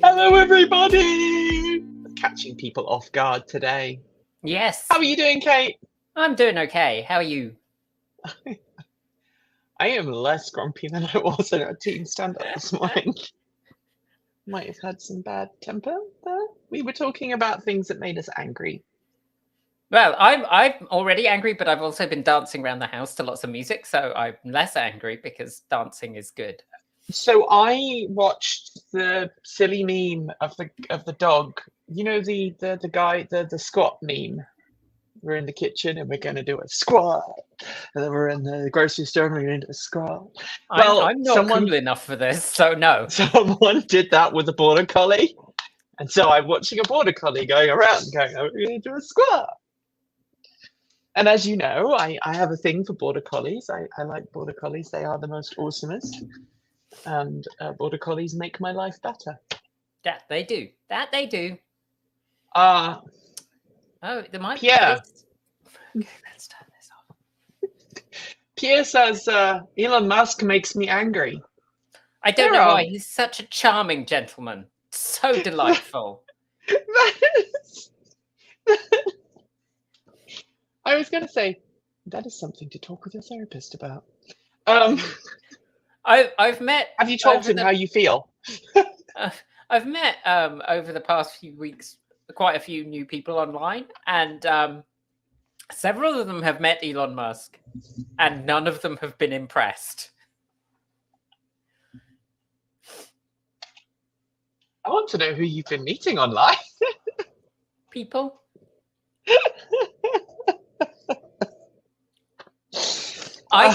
Hello, everybody! Catching people off guard today. Yes. How are you doing, Kate? I'm doing okay. How are you? I am less grumpy than I was in our team stand-up this morning. Might have had some bad temper there. We were talking about things that made us angry. Well, I'm already angry, but I've also been dancing around the house to lots of music, so I'm less angry because dancing is good. So I watched the silly meme of the dog. You know the guy the squat meme. We're in the kitchen and we're going to do a squat, and then we're in the grocery store and we're going to do a squat. Well, I'm not cool enough for this, so no. Someone did that with a border collie, and so I'm watching a border collie going around, going, "Oh, we're going to do a squat." And as you know, I have a thing for border collies. I like border collies. They are the most awesomest. And border collies make my life better. That they do. That they do. Oh, there might Pierre. be. Okay, let's turn this off. Pierre says Elon Musk makes me angry. I don't know why. He's such a charming gentleman. So delightful. I was going to say, that is something to talk with your therapist about. I've met. Have you told him how you feel? I've met over the past few weeks quite a few new people online, and several of them have met Elon Musk, and none of them have been impressed. I want to know who you've been meeting online. People. I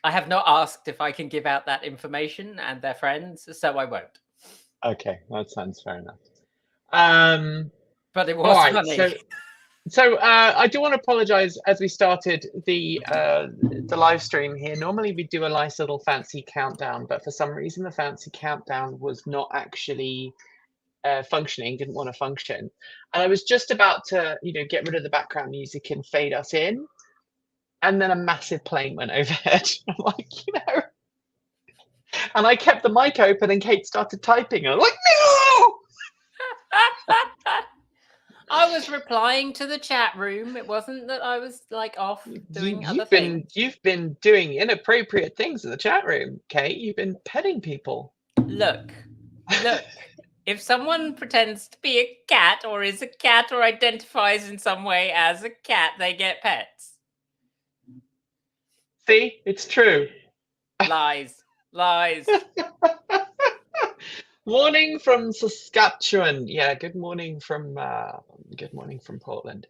have not asked if I can give out that information and their friends, so I won't. Okay, that sounds fair enough. But it was funny. So I do want to apologize as we started the live stream here. Normally we do a nice little fancy countdown, but for some reason the fancy countdown was not actually functioning, didn't want to function. And I was just about to, get rid of the background music and fade us in. And then a massive plane went overhead. I'm like, and I kept the mic open and Kate started typing. And I'm like, no! I was replying to the chat room. It wasn't that I was off doing other things. You've been doing inappropriate things in the chat room, Kate. You've been petting people. Look. If someone pretends to be a cat or is a cat or identifies in some way as a cat, they get pets. See, it's true. Lies. Morning from Saskatchewan. Yeah, good morning from Portland.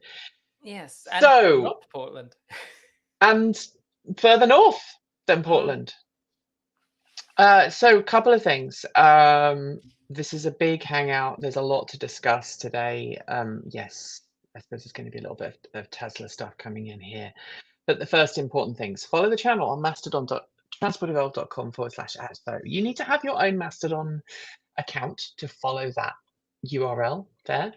Yes, and not Portland. And further north than Portland. So a couple of things. This is a big hangout. There's a lot to discuss today. Yes, I suppose there's going to be a little bit of Tesla stuff coming in here. But the first important things, follow the channel on mastodon.transportevolved.com/@. You need to have your own Mastodon account to follow that URL there.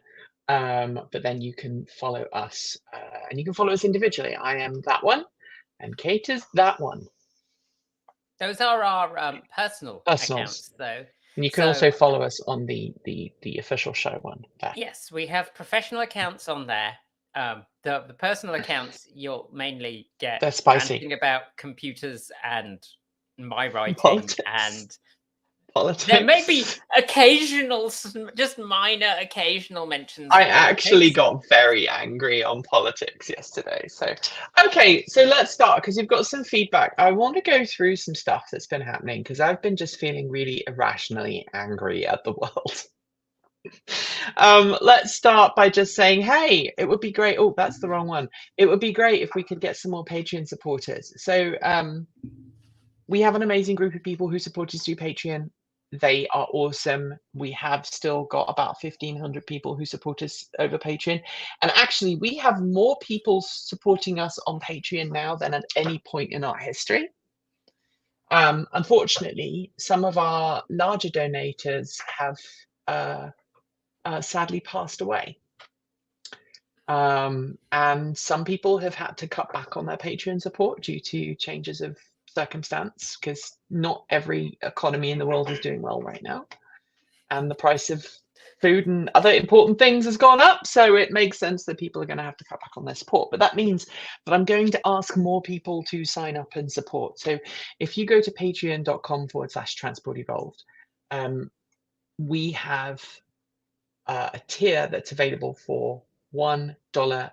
But then you can follow us and you can follow us individually. I am that one and Kate is that one. Those are our personal accounts, though. And you can also follow us on the official show one there. Yes, we have professional accounts on there. The personal accounts you'll mainly get they're spicy ranting about computers and my writing and politics. There may be occasional, just minor occasional mentions. I actually got very angry on politics yesterday. So, okay, so let's start because you've got some feedback. I want to go through some stuff that's been happening because I've been just feeling really irrationally angry at the world. Let's start by just saying, hey, it would be great. Oh, that's the wrong one. It would be great if we could get some more Patreon supporters. So we have an amazing group of people who support us through Patreon. They are awesome. We have still got about 1,500 people who support us over Patreon. And actually, we have more people supporting us on Patreon now than at any point in our history. Unfortunately, some of our larger donators have sadly passed away. And some people have had to cut back on their Patreon support due to changes of circumstance, because not every economy in the world is doing well right now, and the price of food and other important things has gone up, so it makes sense that people are going to have to cut back on their support. But that means that I'm going to ask more people to sign up and support. So if you go to patreon.com/transport evolved, we have a tier that's available for $1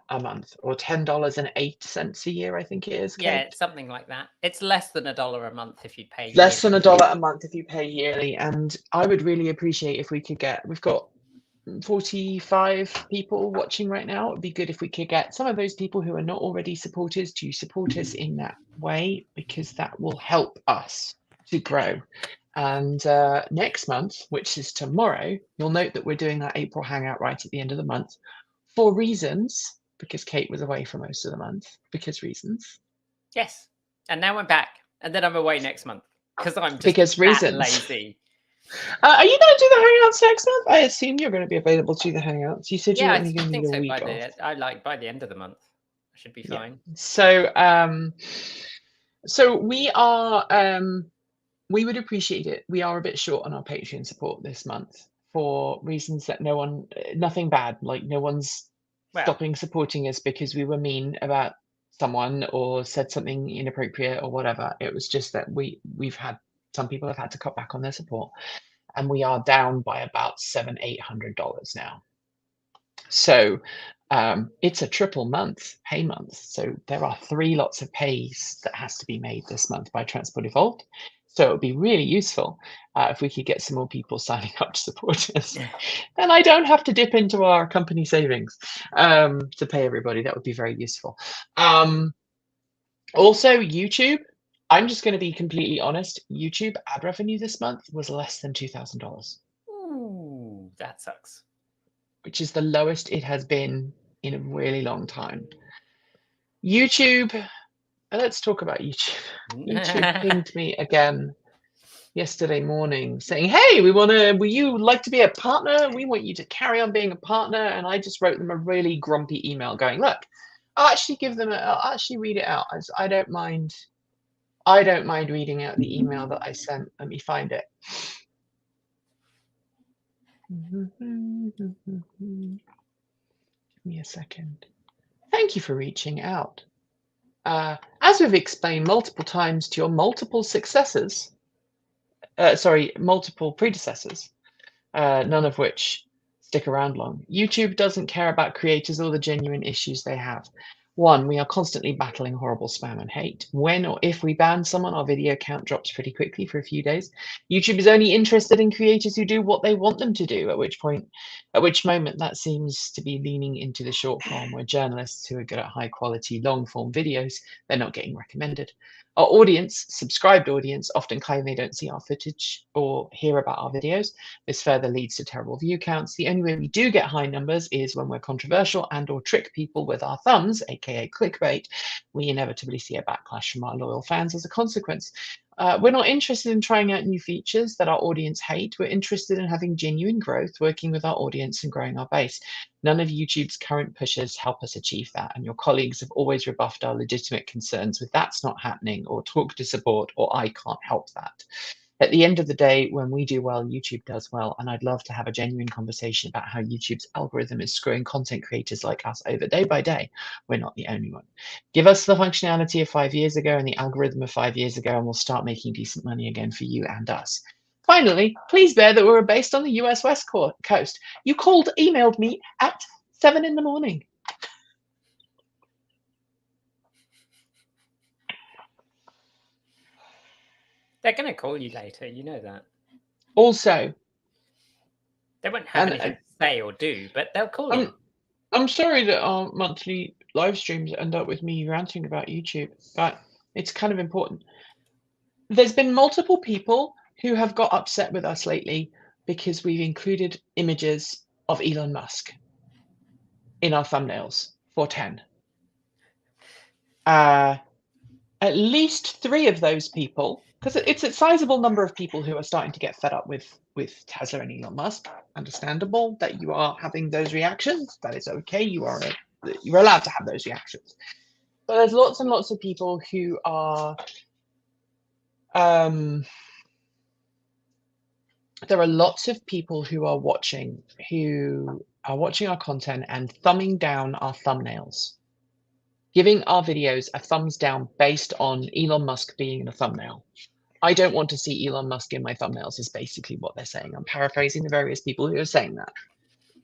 a month, or $10.08 a year, I think it is. Yeah, Kate? it's something like that. It's less than $1 a month if you pay. Less than $1 a month if you pay yearly. And I would really appreciate if we could get, we've got 45 people watching right now. It would be good if we could get some of those people who are not already supporters to support us in that way, because that will help us to grow. And next month, which is tomorrow, you'll note that we're doing that April Hangout right at the end of the month for reasons, because Kate was away for most of the month, because reasons. Yes. And now I'm back. And then I'm away next month because I'm just because reasons. lazy. Are you going to do the Hangouts next month? I assume you're going to be available to the Hangouts. You said you were only going to need a week off. By the end of the month. I should be fine. Yeah. So we are... we would appreciate it. We are a bit short on our Patreon support this month for reasons that nothing bad, like no one's stopping supporting us because we were mean about someone or said something inappropriate or whatever. It was just that we've had, some people have had to cut back on their support, and we are down by about $700-800 now. So it's a triple pay month. So there are 3 lots of pays that has to be made this month by Transport Evolved. So it would be really useful if we could get some more people signing up to support us. Then I don't have to dip into our company savings to pay everybody. That would be very useful. Also, YouTube, I'm just going to be completely honest. YouTube ad revenue this month was less than $2,000. Ooh, that sucks. Which is the lowest it has been in a really long time. YouTube, let's talk about YouTube. YouTube pinged me again yesterday morning saying, hey, will you like to be a partner? We want you to carry on being a partner. And I just wrote them a really grumpy email going, look, I'll actually read it out. I don't mind reading out the email that I sent. Let me find it. Give me a second. Thank you for reaching out. As we've explained multiple times to your multiple predecessors, none of which stick around long. YouTube doesn't care about creators or the genuine issues they have. 1, we are constantly battling horrible spam and hate. When or if we ban someone, our video count drops pretty quickly for a few days. YouTube is only interested in creators who do what they want them to do, at which moment that seems to be leaning into the short form, where journalists who are good at high quality long form videos, they're not getting recommended. Our audience, subscribed audience, often claim they don't see our footage or hear about our videos. This further leads to terrible view counts. The only way we do get high numbers is when we're controversial and or trick people with our thumbs, aka clickbait. We inevitably see a backlash from our loyal fans as a consequence. We're not interested in trying out new features that our audience hate. We're interested in having genuine growth, working with our audience and growing our base. None of YouTube's current pushes help us achieve that, and your colleagues have always rebuffed our legitimate concerns with that's not happening, or talk to support, or I can't help that. At the end of the day, when we do well, YouTube does well, and I'd love to have a genuine conversation about how YouTube's algorithm is screwing content creators like us over day by day. We're not the only one. Give us the functionality of 5 years ago and the algorithm of 5 years ago, and we'll start making decent money again for you and us. Finally, please bear that we're based on the US West Coast. You emailed me at 7 in the morning. They're going to call you later, you know that. Also, they won't have anything to say or do, but they'll call you. I'm sorry that our monthly live streams end up with me ranting about YouTube, but it's kind of important. There's been multiple people who have got upset with us lately because we've included images of Elon Musk in our thumbnails for 10. At least 3 of those people, because it's a sizable number of people who are starting to get fed up with Tesla and Elon Musk. Understandable that you are having those reactions. That is okay. You're allowed to have those reactions. But there's lots and lots of people who are There are lots of people who are watching our content and thumbing down our thumbnails, giving our videos a thumbs down based on Elon Musk being in a thumbnail. I don't want to see Elon Musk in my thumbnails is basically what they're saying. I'm paraphrasing the various people who are saying that.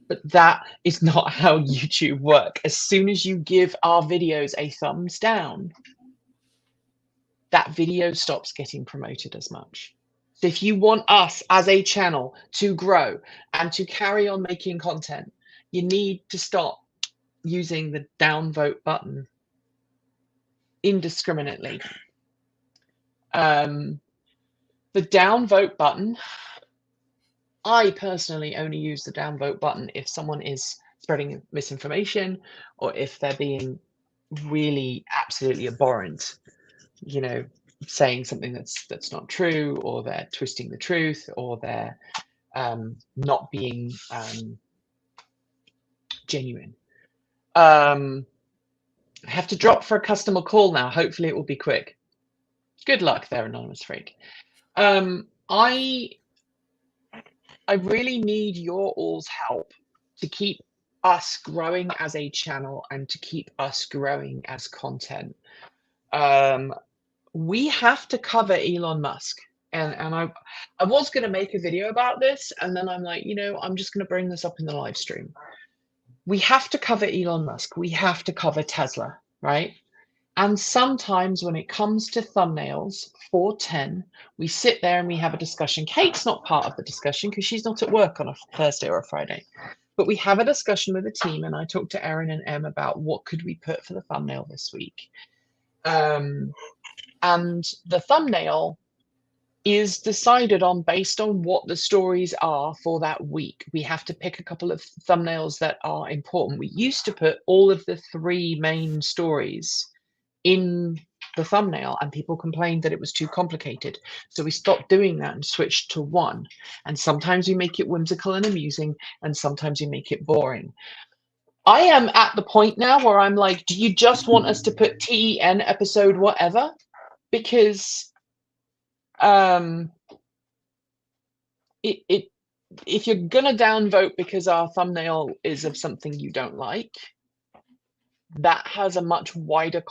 But that is not how YouTube works. As soon as you give our videos a thumbs down, that video stops getting promoted as much. So if you want us as a channel to grow and to carry on making content, you need to stop using the downvote button indiscriminately. The downvote button, I personally only use the downvote button if someone is spreading misinformation or if they're being really absolutely abhorrent, you know, saying something that's not true, or they're twisting the truth, or they're not being genuine. I have to drop for a customer call now. Hopefully it will be quick. Good luck there, anonymous freak. I really need your all's help to keep us growing as a channel and to keep us growing as content. We have to cover Elon Musk. And I was going to make a video about this, and then I'm like, you know, I'm just going to bring this up in the live stream. We have to cover Elon Musk. We have to cover Tesla, right? And sometimes when it comes to thumbnails, 410, we sit there and we have a discussion. Kate's not part of the discussion because she's not at work on a Thursday or a Friday. But we have a discussion with the team, and I talked to Erin and Em about what could we put for the thumbnail this week. And the thumbnail is decided on based on what the stories are for that week. We have to pick a couple of thumbnails that are important. We used to put all of the 3 main stories in the thumbnail, and people complained that it was too complicated. So we stopped doing that and switched to 1. And sometimes we make it whimsical and amusing, and sometimes we make it boring. I am at the point now where I'm like, do you just want us to put TEN episode whatever? Because if you're gonna downvote because our thumbnail is of something you don't like, that has a much wider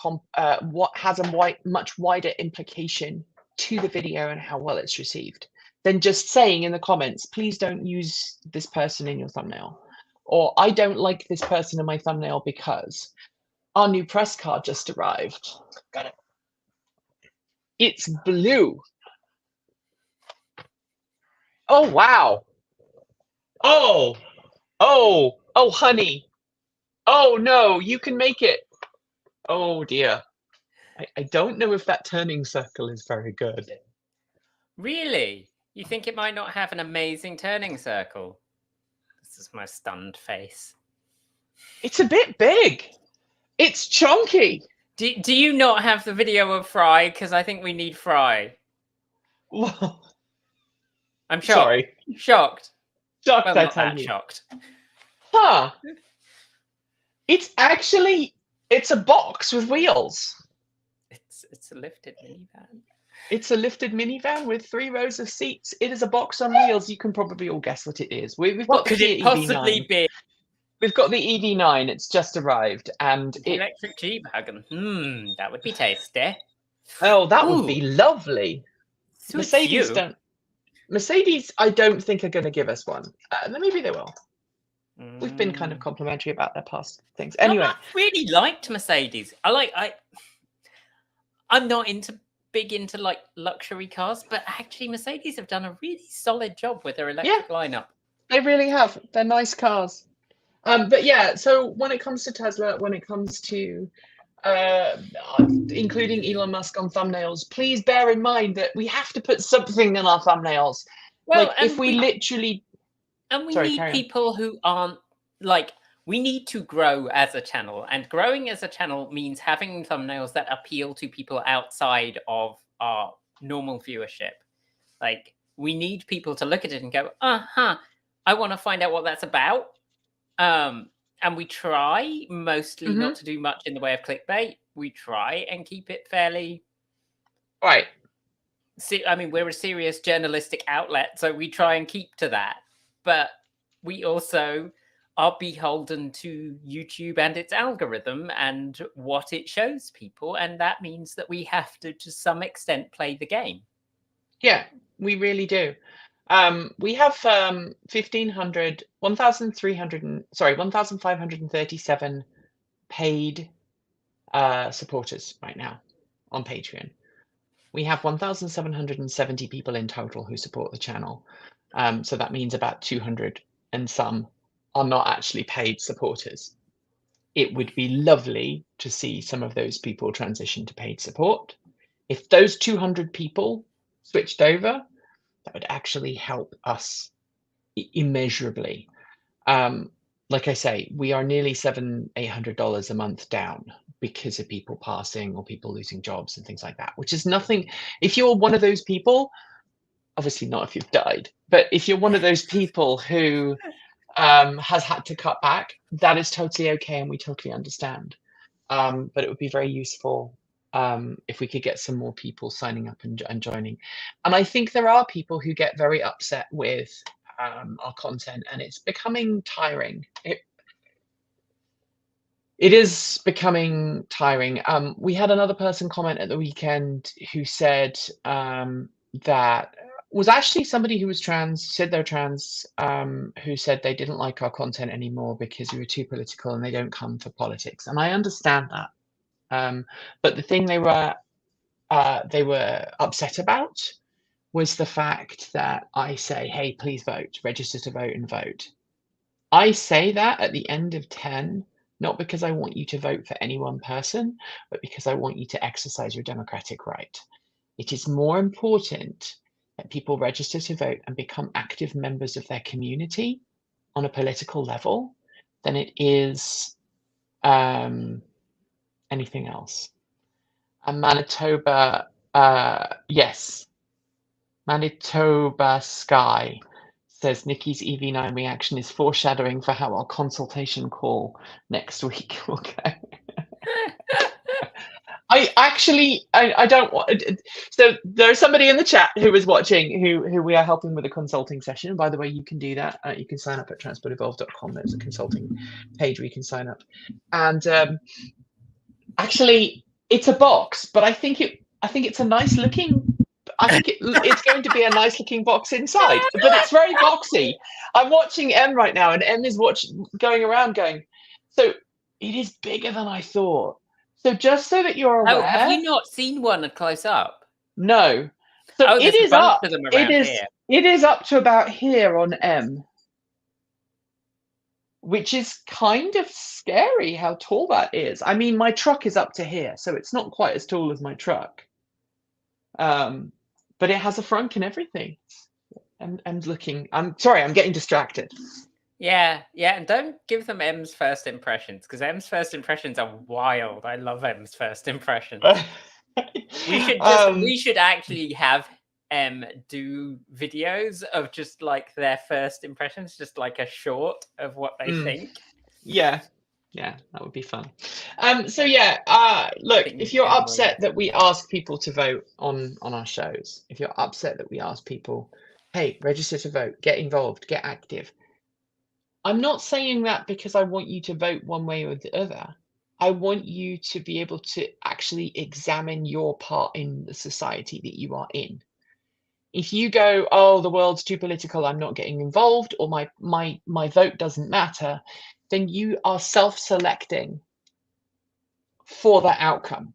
much wider implication to the video and how well it's received than just saying in the comments, please don't use this person in your thumbnail, or I don't like this person in my thumbnail because our new press card just arrived. Got it. It's blue. Oh, wow. Oh, honey. Oh, no, you can make it. Oh, dear. I don't know if that turning circle is very good. Really? You think it might not have an amazing turning circle? This is my stunned face. It's a bit big. It's chunky. Do you not have the video of Fry? Because I think we need Fry. Well, I'm shocked. Sorry. Shocked. Shocked, Well, I not tell that you. shocked. Huh. It's a box with wheels. It's a lifted minivan. It's a lifted minivan with 3 rows of seats. It is a box on wheels. You can probably all guess what it is. We've What got the could Kia it possibly EV9. be? We've got the EV9. It's just arrived, and Electric G-Wagon. That would be tasty. Oh, that would be lovely. Suits Mercedes you. don't. Mercedes, I don't think are going to give us one. Maybe they will. We've been kind of complimentary about their past things. Anyway, I really liked Mercedes. I'm not big into like luxury cars, but actually Mercedes have done a really solid job with their electric lineup. They really have. They're nice cars. But yeah, so when it comes to Tesla, when it comes to including Elon Musk on thumbnails, please bear in mind that we have to put something in our thumbnails. Well, like if we literally... And we need people who aren't like... We need to grow as a channel, and growing as a channel means having thumbnails that appeal to people outside of our normal viewership. Like, we need people to look at it and go, I want to find out what that's about. And we try mostly not to do much in the way of clickbait. We try and keep it fairly... Right. I mean, we're a serious journalistic outlet, so we try and keep to that. But we also are beholden to YouTube and its algorithm and what it shows people. And that means that we have to some extent, play the game. Yeah, we really do. We have 1,537 paid supporters right now on Patreon. We have 1,770 people in total who support the channel. So that means about 200 and some are not actually paid supporters. It would be lovely to see some of those people transition to paid support. If those 200 people switched over, that would actually help us immeasurably. Like I say, we are nearly $700-800 a month down because of people passing or people losing jobs and things like that, which is nothing. If you're one of those people, obviously not if you've died, but if you're one of those people who has had to cut back, that is totally okay, and we totally understand. But it would be very useful if we could get some more people signing up and joining. And I think there are people who get very upset with our content, and it's becoming tiring. It is becoming tiring. We had another person comment at the weekend who said that was actually somebody who was trans, said they're trans, who said they didn't like our content anymore because we were too political and they don't come for politics. And I understand that. But the thing they were upset about was the fact that I say, hey, please vote, register to vote and vote. I say that at the end of 10, not because I want you to vote for any one person, but because I want you to exercise your democratic right. It is more important that people register to vote and become active members of their community on a political level than it is anything else. And Manitoba, yes, Manitoba Sky says Nikki's EV9 reaction is foreshadowing for how our consultation call next week will go. I don't want. So there's somebody in the chat who is watching who we are helping with a consulting session. And by the way, you can do that. You can sign up at transportevolved.com. There's a consulting page where you can sign up. And actually, it's a box, but I think it's a nice looking. I think it's going to be a nice looking box inside, but it's very boxy. I'm watching Em right now, and Em is going around going, so it is bigger than I thought. So just so that you're aware. Oh, have you not seen one close up? No. So it is up. It is up to about here on M, which is kind of scary how tall that is. I mean, my truck is up to here, so it's not quite as tall as my truck. But it has a frunk and everything. I'm looking. I'm sorry, I'm getting distracted. Yeah, and don't give them M's first impressions, because M's first impressions are wild. I love M's first impressions. We should actually have M do videos of just like their first impressions, just like a short of what they think. Yeah, that would be fun. So yeah, look, if you're upset that we ask people to vote on our shows, if you're upset that we ask people, hey, register to vote, get involved, get active. I'm not saying that because I want you to vote one way or the other. I want you to be able to actually examine your part in the society that you are in. If you go, oh, the world's too political, I'm not getting involved, or my vote doesn't matter, then you are self-selecting for that outcome.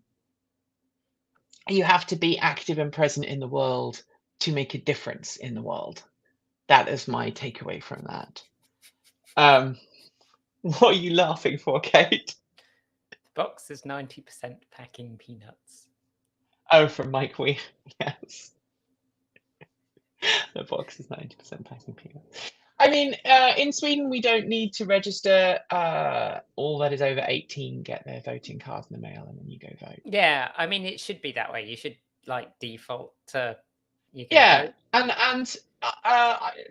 You have to be active and present in the world to make a difference in the world. That is my takeaway from that. What are you laughing for, Kate? The box is 90% packing peanuts. Oh, from Mike Wee. Yes. The box is 90% packing peanuts. I mean, in Sweden, we don't need to register. All that is over 18 get their voting cards in the mail, and then you go vote. Yeah, I mean, it should be that way. You should like default to. You can vote. And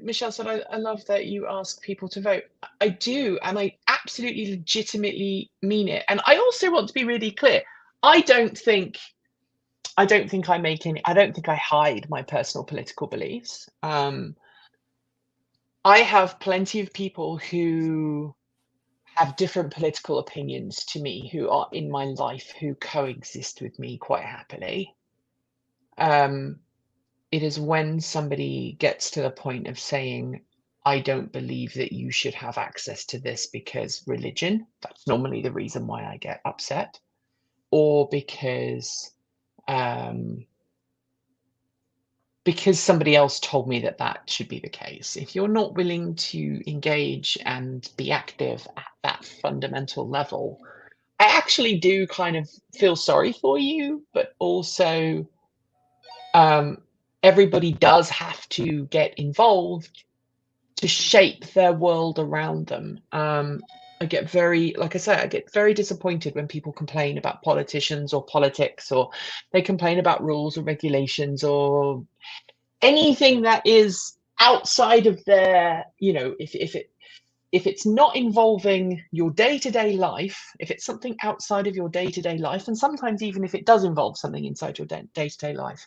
Michelle said, I love that you ask people to vote. I do, and I absolutely legitimately mean it. And I also want to be really clear. I don't think I don't think I hide my personal political beliefs. I have plenty of people who have different political opinions to me, who are in my life, who coexist with me quite happily. It is when somebody gets to the point of saying, I don't believe that you should have access to this because religion, that's normally the reason why I get upset, or because somebody else told me that that should be the case. If you're not willing to engage and be active at that fundamental level, I actually do kind of feel sorry for you, but also everybody does have to get involved to shape their world around them. I get very, like I say, I get very disappointed when people complain about politicians or politics, or they complain about rules or regulations or anything that is outside of their, if it's not involving your day-to-day life, if it's something outside of your day-to-day life, and sometimes even if it does involve something inside your day-to-day life,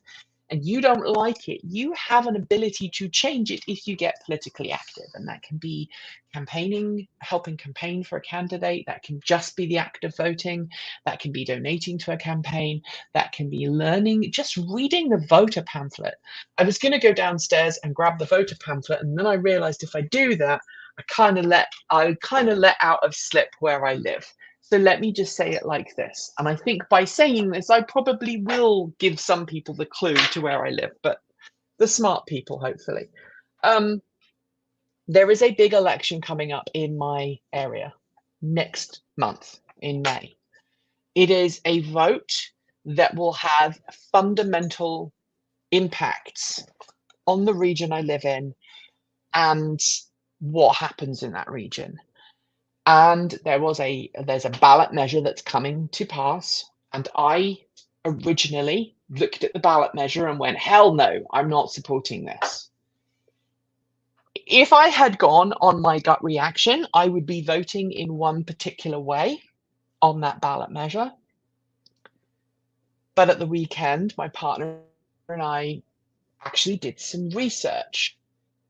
and you don't like it, you have an ability to change it if you get politically active. And that can be campaigning, helping campaign for a candidate. That can just be the act of voting. That can be donating to a campaign. That can be learning, just reading the voter pamphlet. I was going to go downstairs and grab the voter pamphlet, and then I realized if I do that, I kind of let out of slip where I live. So let me just say it like this. And I think by saying this, I probably will give some people the clue to where I live, but the smart people, hopefully. There is a big election coming up in my area next month in May. It is a vote that will have fundamental impacts on the region I live in and what happens in that region. And there's a ballot measure that's coming to pass. And I originally looked at the ballot measure and went, hell no, I'm not supporting this. If I had gone on my gut reaction, I would be voting in one particular way on that ballot measure. But at the weekend, my partner and I actually did some research,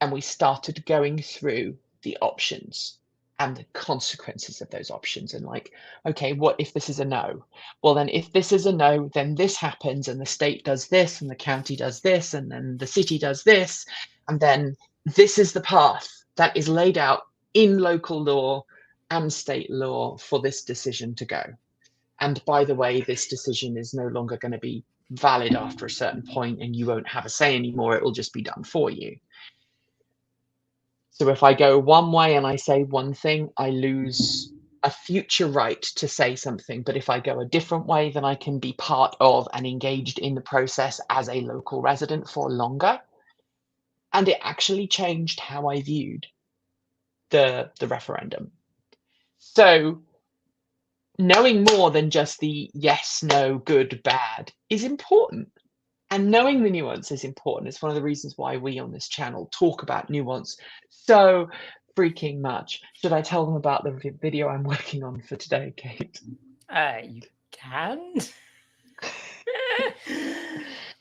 and we started going through the options and the consequences of those options, and like, okay, what if this is a no? Well, then if this is a no, then this happens, and the state does this, and the county does this, and then the city does this, and then this is the path that is laid out in local law and state law for this decision to go. And by the way, this decision is no longer going to be valid after a certain point, and you won't have a say anymore. It will just be done for you. So if I go one way and I say one thing, I lose a future right to say something. But if I go a different way, then I can be part of and engaged in the process as a local resident for longer. And it actually changed how I viewed the referendum. So knowing more than just the yes, no, good, bad is important. And knowing the nuance is important. It's one of the reasons why we on this channel talk about nuance so freaking much. Should I tell them about the video I'm working on for today, Kate? You can.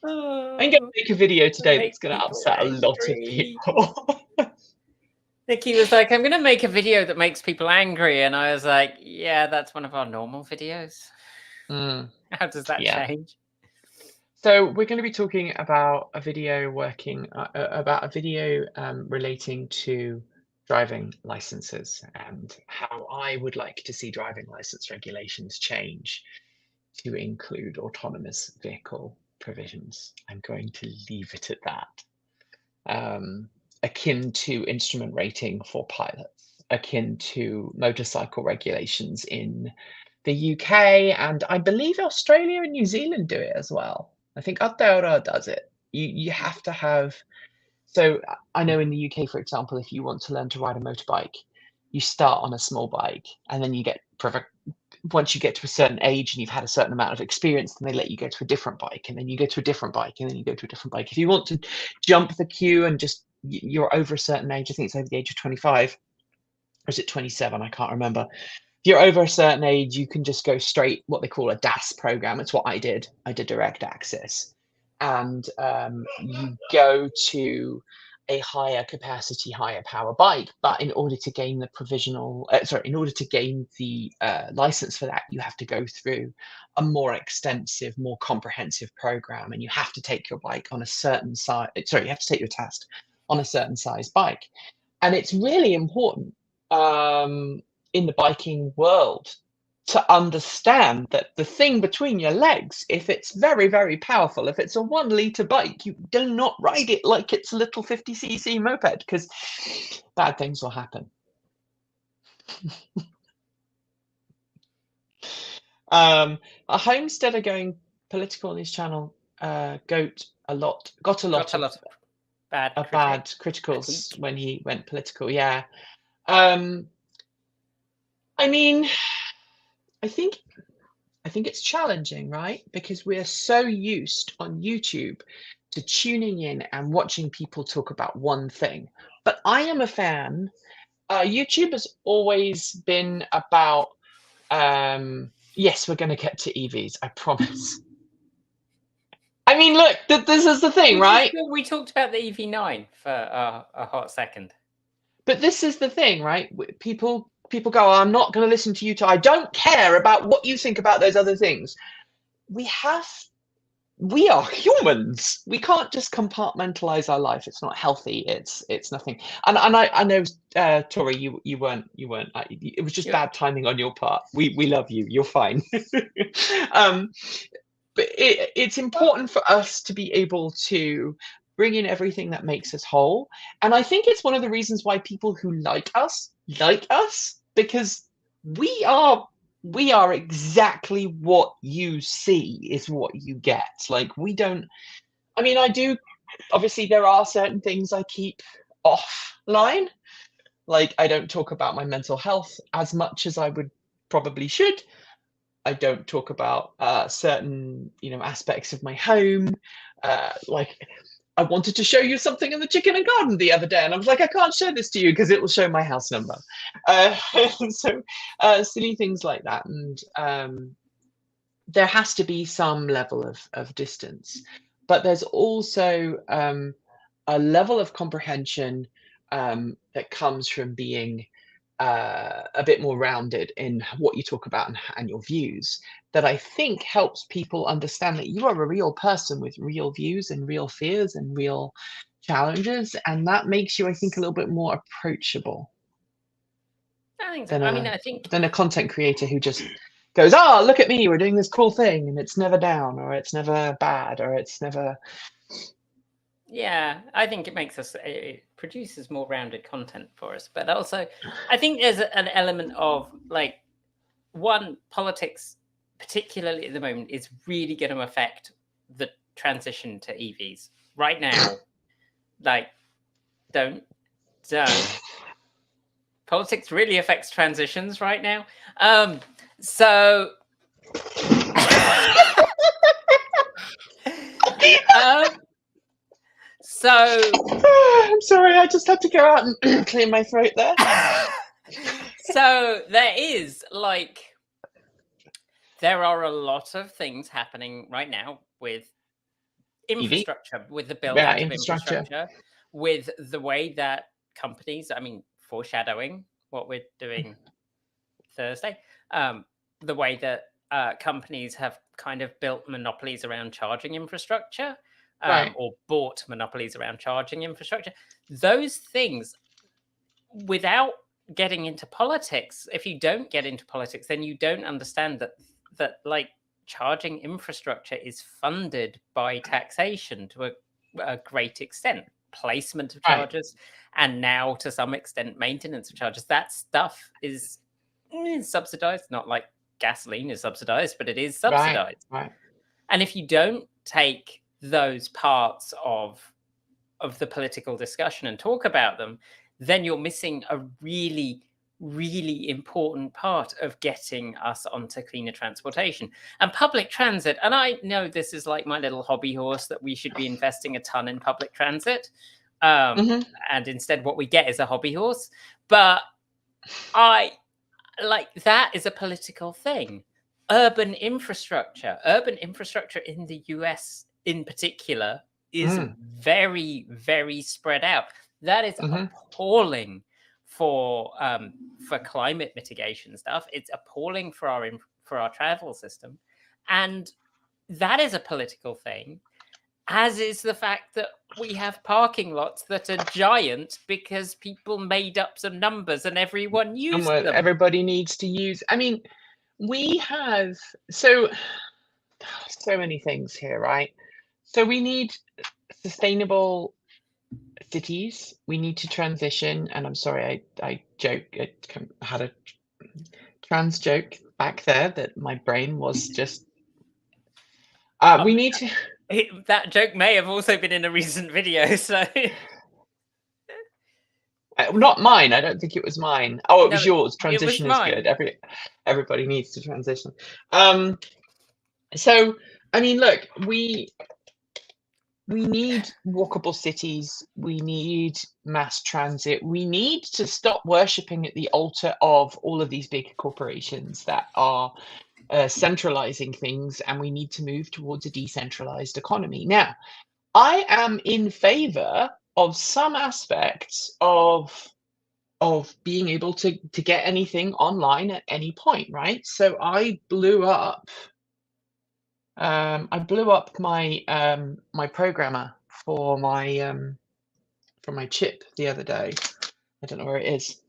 I'm going to make a video today that's going to upset a lot of people. Nikki was like, I'm going to make a video that makes people angry. And I was like, yeah, that's one of our normal videos. How does that change? So we're going to be talking about a video relating to driving licenses and how I would like to see driving license regulations change to include autonomous vehicle provisions. I'm going to leave it at that. Akin to instrument rating for pilots, akin to motorcycle regulations in the UK, and I believe Australia and New Zealand do it as well. I think Aotearoa does it. You have to have, so I know in the UK, for example, if you want to learn to ride a motorbike, you start on a small bike, and then you get, once you get to a certain age and you've had a certain amount of experience, then they let you go to a different bike, and then you go to a different bike, and then you go to a different bike. If you want to jump the queue and just, you're over a certain age, I think it's over the age of 25, or is it 27? I can't remember. you're over a certain age, you can just go straight what they call a DAS program. It's what I did. I did direct access, and you go to a higher capacity, higher power bike. But in order to gain the in order to gain the license for that, you have to go through a more extensive, more comprehensive program, and you have to take your bike on a certain size. Sorry, you have to take your test on a certain size bike, and it's really important in the biking world to understand that the thing between your legs, if it's very, very powerful, if it's a 1 liter bike, you do not ride it like it's a little 50cc moped, because bad things will happen. A homesteader going political on his channel, got a lot of bad criticals when he went political. Yeah. I mean, I think it's challenging, right? Because we're so used on YouTube to tuning in and watching people talk about one thing. But I am a fan. YouTube has always been about, yes, we're going to get to EVs, I promise. I mean, look, this is the thing, right? We talked about the EV9 for a hot second. But this is the thing, right? People go, I'm not going to listen to you. I don't care about what you think about those other things. We are humans. We can't just compartmentalize our life. It's not healthy. It's nothing. And I know, Tori, you weren't. It was just bad timing on your part. We love you. You're fine. But it's important for us to be able to bring in everything that makes us whole. And I think it's one of the reasons why people who like us, because we are exactly what you see is what you get. Like, we don't, I mean, I do, obviously there are certain things I keep offline. Like, I don't talk about my mental health as much as I would probably should. I don't talk about certain, aspects of my home. Like, I wanted to show you something in the chicken and garden the other day, and I was like, I can't show this to you because it will show my house number. So silly things like that. And there has to be some level of distance. But there's also a level of comprehension that comes from being a bit more rounded in what you talk about and your views, that I think helps people understand that you are a real person with real views and real fears and real challenges, and that makes you, I think, a little bit more approachable. I think so. I think than a content creator who just goes, "Oh, look at me, we're doing this cool thing, and it's never down, or it's never bad, or it's never." Yeah, I think it produces more rounded content for us. But also, I think there's an element of, like, politics, particularly at the moment, is really going to affect the transition to EVs. Right now, like, don't. Politics really affects transitions right now. So... So I'm sorry, I just had to go out and clear my throat there. So there are a lot of things happening right now with infrastructure, with the building of infrastructure, with the way that companies, foreshadowing what we're doing Thursday, the way that companies have kind of built monopolies around charging infrastructure. Right. Or bought monopolies around charging infrastructure. Those things, without getting into politics, if you don't get into politics, then you don't understand that like, charging infrastructure is funded by taxation to a great extent. Placement of charges, and now to some extent maintenance of charges. That stuff is subsidized, not like gasoline is subsidized, but it is subsidized. Right. And if you don't take those parts of the political discussion and talk about them, then you're missing a really, really important part of getting us onto cleaner transportation and public transit. And I know this is like my little hobby horse, that we should be investing a ton in public transit. And instead what we get is a hobby horse. But I like that is a political thing. Urban infrastructure in the US in particular is very, very spread out. That is appalling for climate mitigation stuff. It's appalling for our travel system, and that is a political thing. As is the fact that we have parking lots that are giant because people made up some numbers and everyone used them. Everybody needs to use. I mean, we have so many things here, right? So we need sustainable cities. We need to transition. And I'm sorry, I joke. I had a trans joke back there that my brain was just. We need to. That joke may have also been in a recent video, so. Not mine. I don't think it was mine. Oh, it was yours. Transition is good. Everybody needs to transition. So, I mean, look, we need walkable cities. We need mass transit. We need to stop worshipping at the altar of all of these big corporations that are centralizing things, and we need to move towards a decentralized economy. Now, I am in favor of some aspects of being able to get anything online at any point, right? So I blew up my my programmer for my chip the other day. I don't know where it is.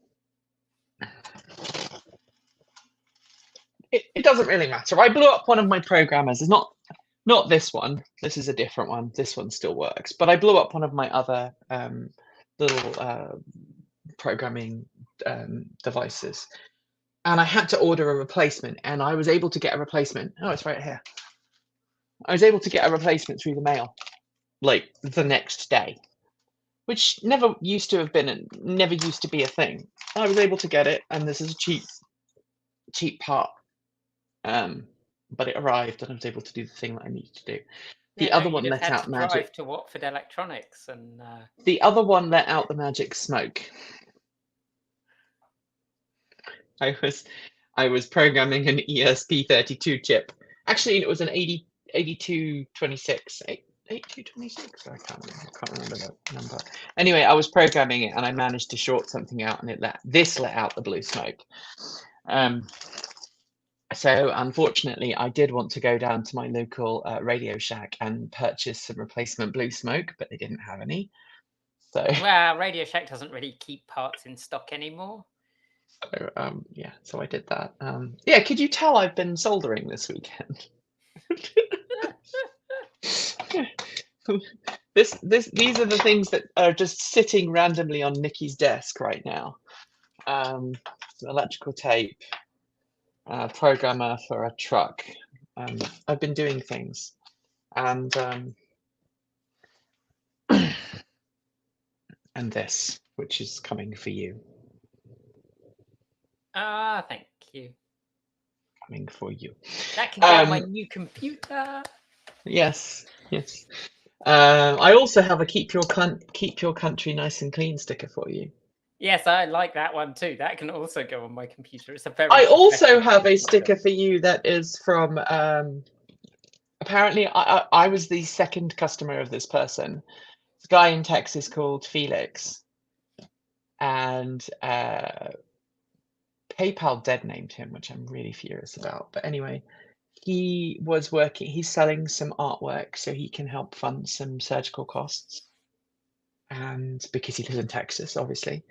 It doesn't really matter. I blew up one of my programmers. It's not this one. This is a different one. This one still works, but I blew up one of my other little programming devices, and I had to order a replacement, and I was able to get a replacement. Oh, it's right here. I was able to get a replacement through the mail, like the next day, which never used to be a thing. I was able to get it, and this is a cheap part, but it arrived, and I was able to do the thing that I needed to do. The other one let out magic. To Watford Electronics, and the other one let out the magic smoke. I was programming an ESP32 chip. Actually, it was an 8226. 8226. I can't remember the number. Anyway, I was programming it, and I managed to short something out, and it let out the blue smoke. So unfortunately, I did want to go down to my local Radio Shack and purchase some replacement blue smoke, but they didn't have any. So well, Radio Shack doesn't really keep parts in stock anymore. So yeah, so I did that. Yeah, could you tell I've been soldering this weekend? These are the things that are just sitting randomly on Nikki's desk right now. Electrical tape. Programmer for a truck. I've been doing things, and and this, which is coming for you. Thank you. Coming for you. That can go on my new computer. Yes. I also have a keep your country nice and clean sticker for you. Yes, I like that one too. That can also go on my computer. It's a very. I also have a sticker for you that is from. Apparently, I was the second customer of this person. This guy in Texas called Felix, and PayPal dead named him, which I'm really furious about. But anyway, he was working. He's selling some artwork so he can help fund some surgical costs, and because he lives in Texas, obviously.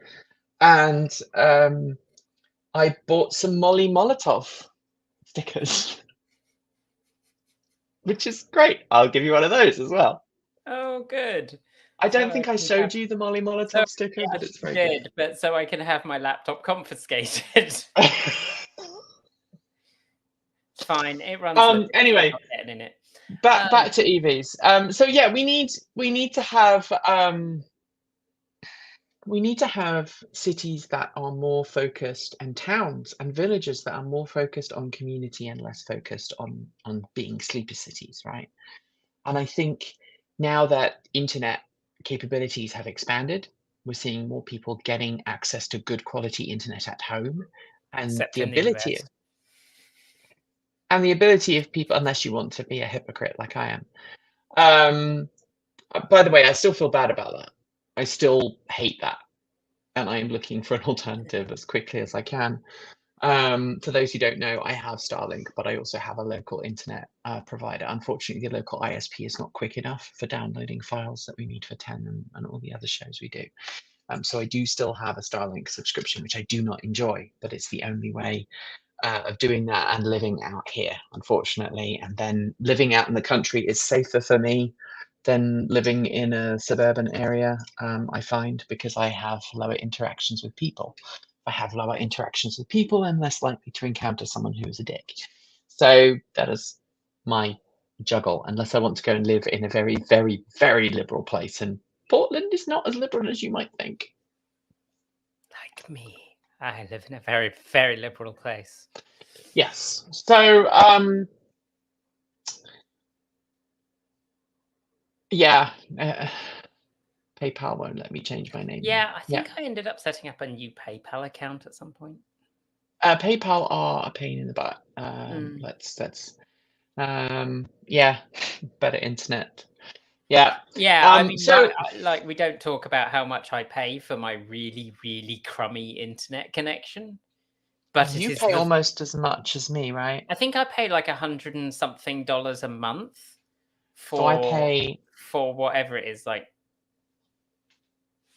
And I bought some Molly Molotov stickers, which is great. I'll give you one of those as well. Oh, good. I don't think I showed you the Molly Molotov sticker, but it's very good. But so I can have my laptop confiscated. Fine, it runs. Anyway, in it. Back to EVs. So yeah, we need to have cities that are more focused, and towns and villages that are more focused on community and less focused on being sleeper cities, right? And I think now that internet capabilities have expanded, we're seeing more people getting access to good quality internet at home. and Except the in the ability US. of people, unless you want to be a hypocrite like I am. By the way, I still feel bad about that. I still hate that, and I am looking for an alternative as quickly as I can. For those who don't know, I have Starlink, but I also have a local internet provider. Unfortunately, the local ISP is not quick enough for downloading files that we need for 10 and all the other shows we do. So I do still have a Starlink subscription, which I do not enjoy, but it's the only way of doing that and living out here, unfortunately. And then living out in the country is safer for me than living in a suburban area, I find, because I have lower interactions with people. If I have lower interactions with people, I'm less likely to encounter someone who is a dick. So that is my juggle, unless I want to go and live in a very, very, very liberal place. And Portland is not as liberal as you might think. Like me. I live in a very, very liberal place. Yes. So, yeah, PayPal won't let me change my name. Yeah, I think I ended up setting up a new PayPal account at some point. PayPal are a pain in the butt. Yeah, better internet. Yeah. Yeah, I mean, so like we don't talk about how much I pay for my really, really crummy internet connection. But you pay almost as much as me, right? I think I pay like $100 and something a month for. So I pay for whatever it is, like.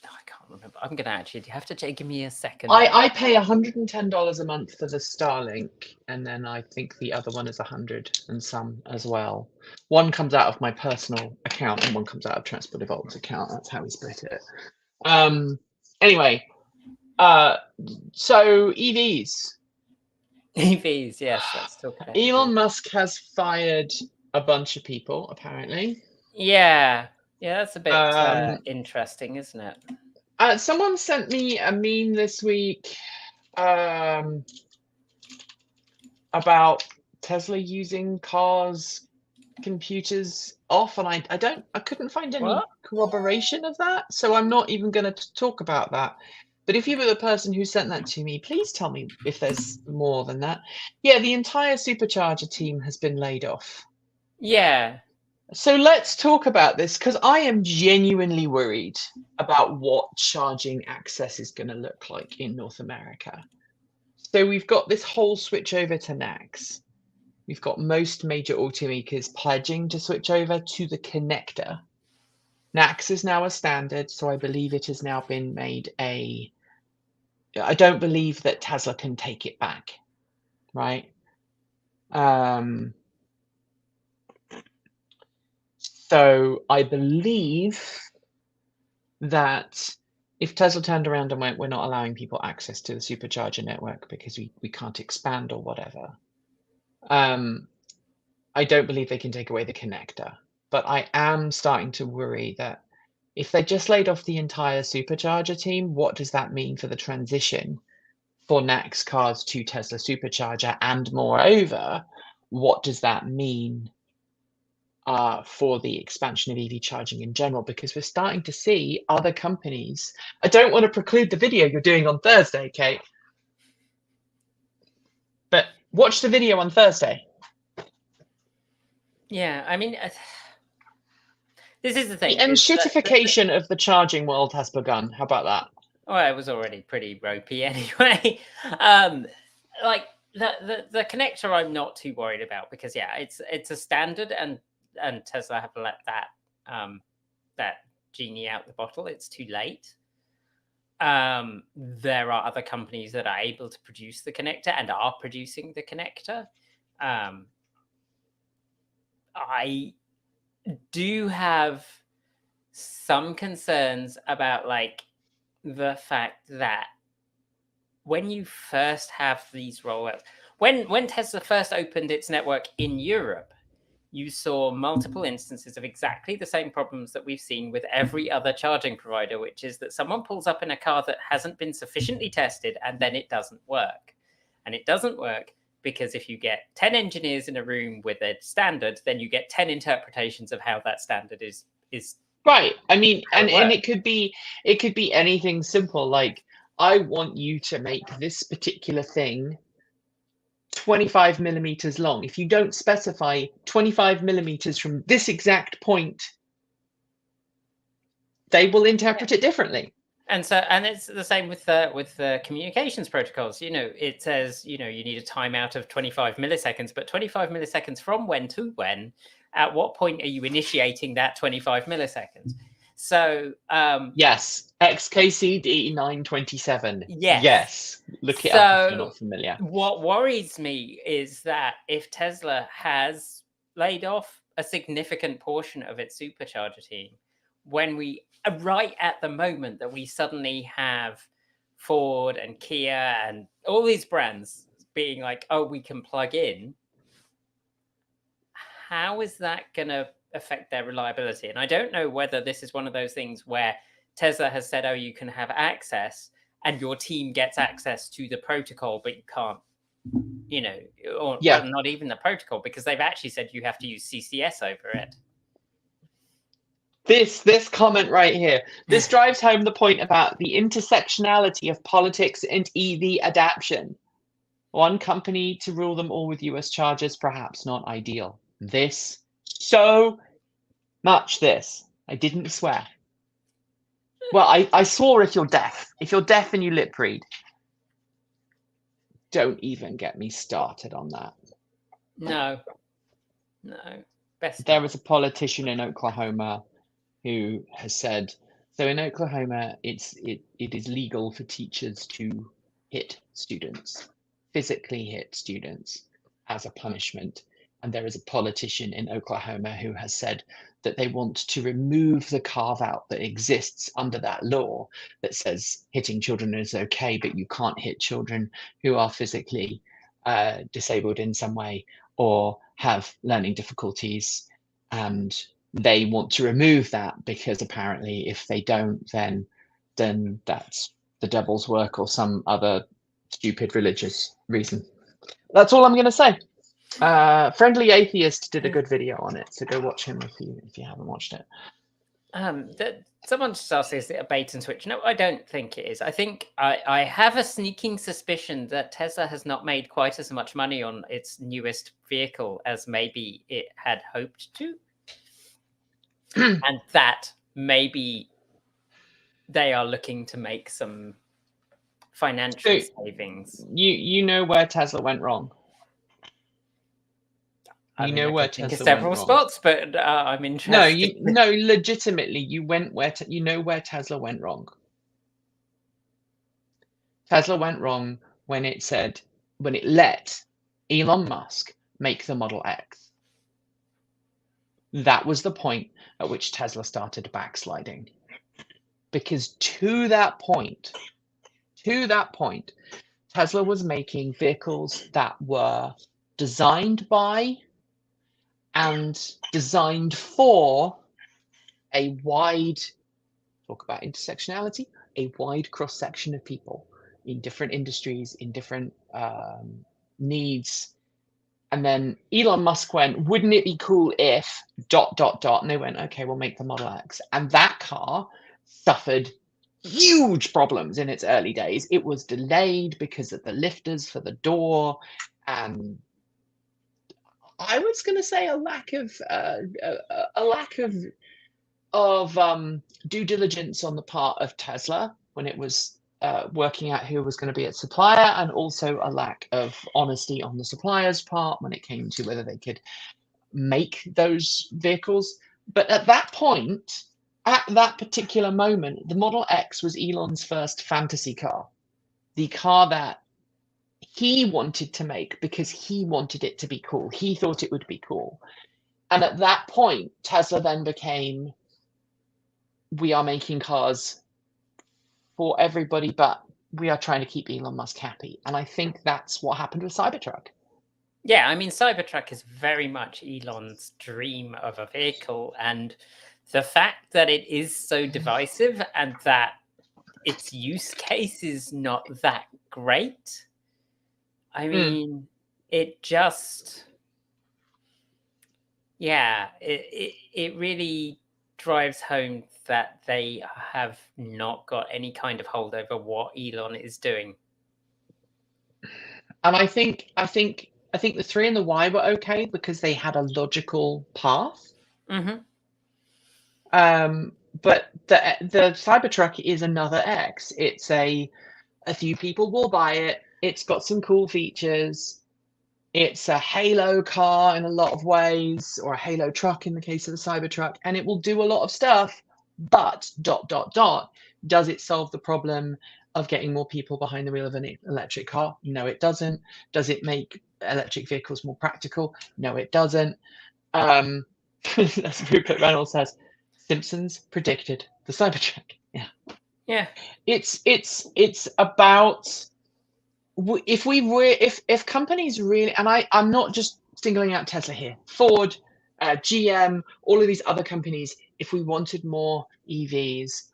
I can't remember. I'm gonna actually have to give me a second. I pay $110 a month for the Starlink, and then I think the other one is 100 and some as well. One comes out of my personal account, and one comes out of Transport Evolved's account. That's how we split it. Anyway, so EVs. EVs, yes. Let's talk about Elon Musk has fired a bunch of people, apparently. Yeah, that's a bit interesting, isn't it? Someone sent me a meme this week about Tesla using cars, computers off, and I couldn't find any corroboration of that, so I'm not even going to talk about that. But if you were the person who sent that to me, please tell me if there's more than that. Yeah, the entire supercharger team has been laid off. Yeah. So let's talk about this, because I am genuinely worried about what charging access is going to look like in North America. So we've got this whole switch over to NACS. We've got most major automakers pledging to switch over to the connector. NACS is now a standard, so I believe it has now been made I don't believe that Tesla can take it back, right? So I believe that if Tesla turned around and went, we're not allowing people access to the supercharger network because we can't expand or whatever, I don't believe they can take away the connector. But I am starting to worry that if they just laid off the entire supercharger team, what does that mean for the transition for NACS cars to Tesla supercharger? And moreover, what does that mean for the expansion of EV charging in general? Because we're starting to see other companies. I don't want to preclude the video you're doing on Thursday, Kate, but watch the video on Thursday. Yeah, I mean, this is the thing. The enshittification of the charging world has begun. How about that? Well, it was already pretty ropey anyway. Like the connector, I'm not too worried about, because yeah, it's a standard, and Tesla have let that genie out the bottle. It's too late. There are other companies that are able to produce the connector and are producing the connector. I do have some concerns about like the fact that when you first have these rollouts, when Tesla first opened its network in Europe, you saw multiple instances of exactly the same problems that we've seen with every other charging provider, which is that someone pulls up in a car that hasn't been sufficiently tested, and then it doesn't work. And it doesn't work because if you get 10 engineers in a room with a standard, then you get 10 interpretations of how that standard is right. I mean, and it could be anything simple, like I want you to make this particular thing 25 millimeters long. If you don't specify 25 millimeters from this exact point, they will interpret it differently. And it's the same with the communications protocols. It says, you need a timeout of 25 milliseconds, but 25 milliseconds from when to when? At what point are you initiating that 25 milliseconds? So yes, XKCD 927. Yes. Look it up if you're not familiar. What worries me is that if Tesla has laid off a significant portion of its supercharger team, when we right at the moment that we suddenly have Ford and Kia and all these brands being like, oh, we can plug in, how is that going to affect their reliability? And I don't know whether this is one of those things where Tesla has said, oh, you can have access and your team gets access to the protocol, but you can't, or well, not even the protocol, because they've actually said you have to use CCS over it. This comment right here, this drives home the point about the intersectionality of politics and EV adoption. One company to rule them all with US chargers, perhaps not ideal. This, so much this. I didn't swear. Well, I swore if you're deaf. If you're deaf and you lip read. Don't even get me started on that. No. There was a politician in Oklahoma who has said, so in Oklahoma, it is legal for teachers to hit students, physically hit students as a punishment. And there is a politician in Oklahoma who has said that they want to remove the carve-out that exists under that law that says hitting children is okay, but you can't hit children who are physically disabled in some way or have learning difficulties. And they want to remove that because apparently if they don't, then that's the devil's work or some other stupid religious reason. That's all I'm going to say. Friendly Atheist did a good video on it, so go watch him if you haven't watched it. Someone just asked, is it a bait and switch? No, I don't think it is. I think I have a sneaking suspicion that Tesla has not made quite as much money on its newest vehicle as maybe it had hoped to. And that maybe they are looking to make some financial savings. You know where Tesla went wrong. I know where Tesla several spots, but I'm interested. No, legitimately, you know where Tesla went wrong. Tesla went wrong when it let Elon Musk make the Model X. That was the point at which Tesla started backsliding. Because to that point, Tesla was making vehicles that were designed by and designed for a wide, talk about intersectionality, a wide cross-section of people in different industries, in different needs. And then Elon Musk went, wouldn't it be cool if ... And they went, okay, we'll make the Model X. And that car suffered huge problems in its early days. It was delayed because of the lifters for the door, and I was going to say a lack of due diligence on the part of Tesla when it was working out who was going to be its supplier, and also a lack of honesty on the supplier's part when it came to whether they could make those vehicles. But at that point, at that particular moment, the Model X was Elon's first fantasy car, the car that he wanted to make because he wanted it to be cool. He thought it would be cool. And at that point, Tesla then became, we are making cars for everybody, but we are trying to keep Elon Musk happy. And I think that's what happened with Cybertruck. Yeah, I mean, Cybertruck is very much Elon's dream of a vehicle. And the fact that it is so divisive and that its use case is not that great, I mean, it just, yeah, it really drives home that they have not got any kind of hold over what Elon is doing. And I think the 3 and the Y were okay because they had a logical path. Mm-hmm. But the Cybertruck is another X. It's a few people will buy it. It's got some cool features. It's a Halo car in a lot of ways, or a Halo truck in the case of the Cybertruck, and it will do a lot of stuff. But ... does it solve the problem of getting more people behind the wheel of an electric car? No, it doesn't. Does it make electric vehicles more practical? No, it doesn't. As Rupert Reynolds says, Simpsons predicted the Cybertruck. Yeah. Yeah. It's about, if companies really, and I'm not just singling out Tesla here, Ford, GM, all of these other companies, if we wanted more EVs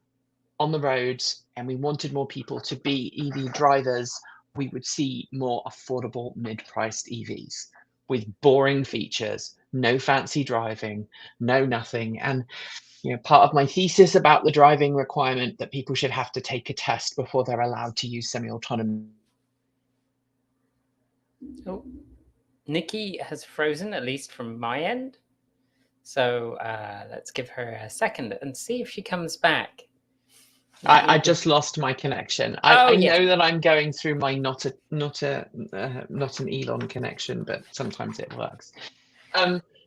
on the roads and we wanted more people to be EV drivers, we would see more affordable mid-priced EVs with boring features, no fancy driving, no nothing. And part of my thesis about the driving requirement that people should have to take a test before they're allowed to use semi-autonomous. Oh, Nikki has frozen, at least from my end. So let's give her a second and see if she comes back. I just lost my connection. I yes. know that I'm going through my not an Elon connection, but sometimes it works.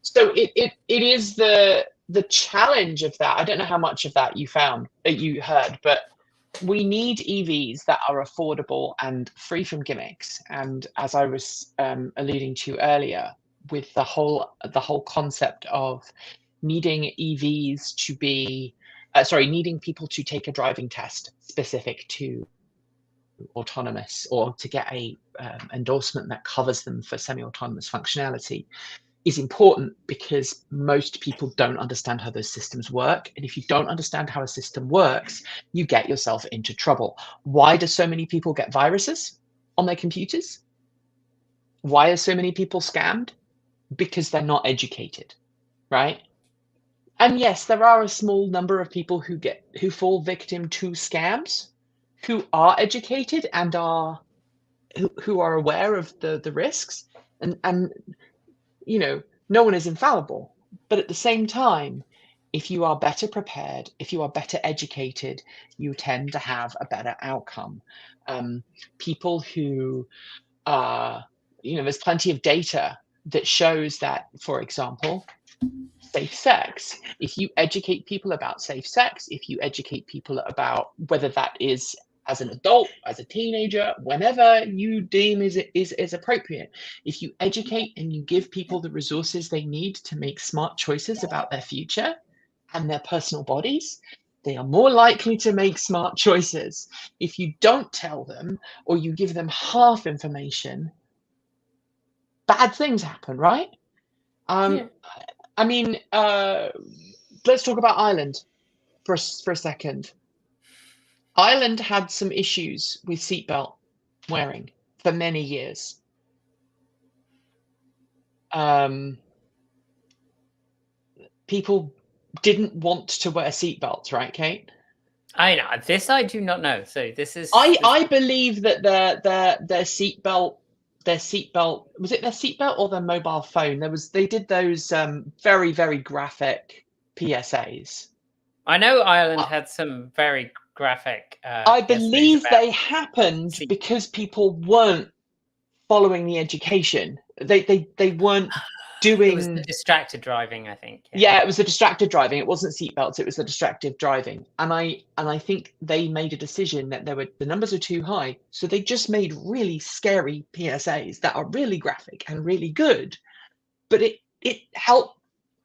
So it is the challenge of that. I don't know how much of that you heard, but we need EVs that are affordable and free from gimmicks. And as I was alluding to earlier, with the whole concept of needing EVs to be needing people to take a driving test specific to autonomous, or to get a endorsement that covers them for semi-autonomous functionality, is important, because most people don't understand how those systems work. And if you don't understand how a system works, you get yourself into trouble. Why do so many people get viruses on their computers? Why are so many people scammed? Because they're not educated, right? And yes, there are a small number of people who fall victim to scams, who are educated and who are aware of the risks, and no one is infallible. But at the same time, if you are better prepared, if you are better educated, you tend to have a better outcome. People who there's plenty of data that shows that, for example, safe sex. If you educate people about safe sex, if you educate people about whether that is as an adult, as a teenager, whenever you deem is appropriate, if you educate and you give people the resources they need to make smart choices about their future and their personal bodies, they are more likely to make smart choices. If you don't tell them, or you give them half information, bad things happen, right? Yeah. I mean, let's talk about Ireland for a second. Ireland had some issues with seatbelt wearing for many years. People didn't want to wear seatbelts, right, Kate? I know this. I do not know. So this is. I believe that their seatbelt. Was it their seatbelt or their mobile phone? They did those very, very graphic PSAs. I know Ireland had some very graphic. I believe they happened because people weren't following the education. They weren't doing. It was the distracted driving, I think. Yeah, it was the distracted driving. It wasn't seatbelts. It was the distracted driving. And I think they made a decision that the numbers are too high, so they just made really scary PSAs that are really graphic and really good. But it helped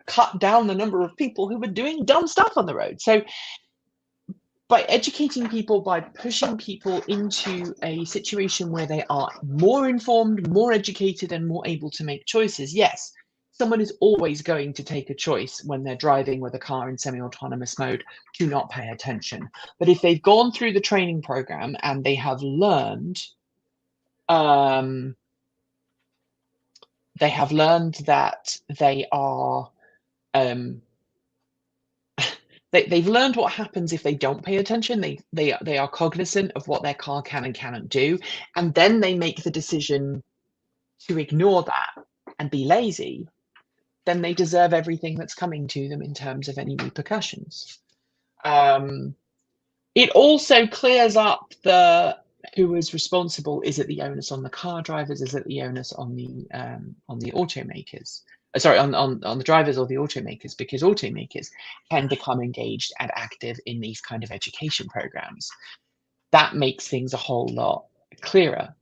cut down the number of people who were doing dumb stuff on the road. So by educating people, by pushing people into a situation where they are more informed, more educated, and more able to make choices, yes, someone is always going to take a choice when they're driving with a car in semi-autonomous mode to not pay attention. But if they've gone through the training program and they have learned, that they are they've learned what happens if they don't pay attention. They are cognizant of what their car can and cannot do, and then they make the decision to ignore that and be lazy. Then they deserve everything that's coming to them in terms of any repercussions. It also clears up the who is responsible. Is it the onus on the car drivers? Is it the onus on the automakers? Sorry, on the drivers or the automakers, because automakers can become engaged and active in these kind of education programs. That makes things a whole lot clearer.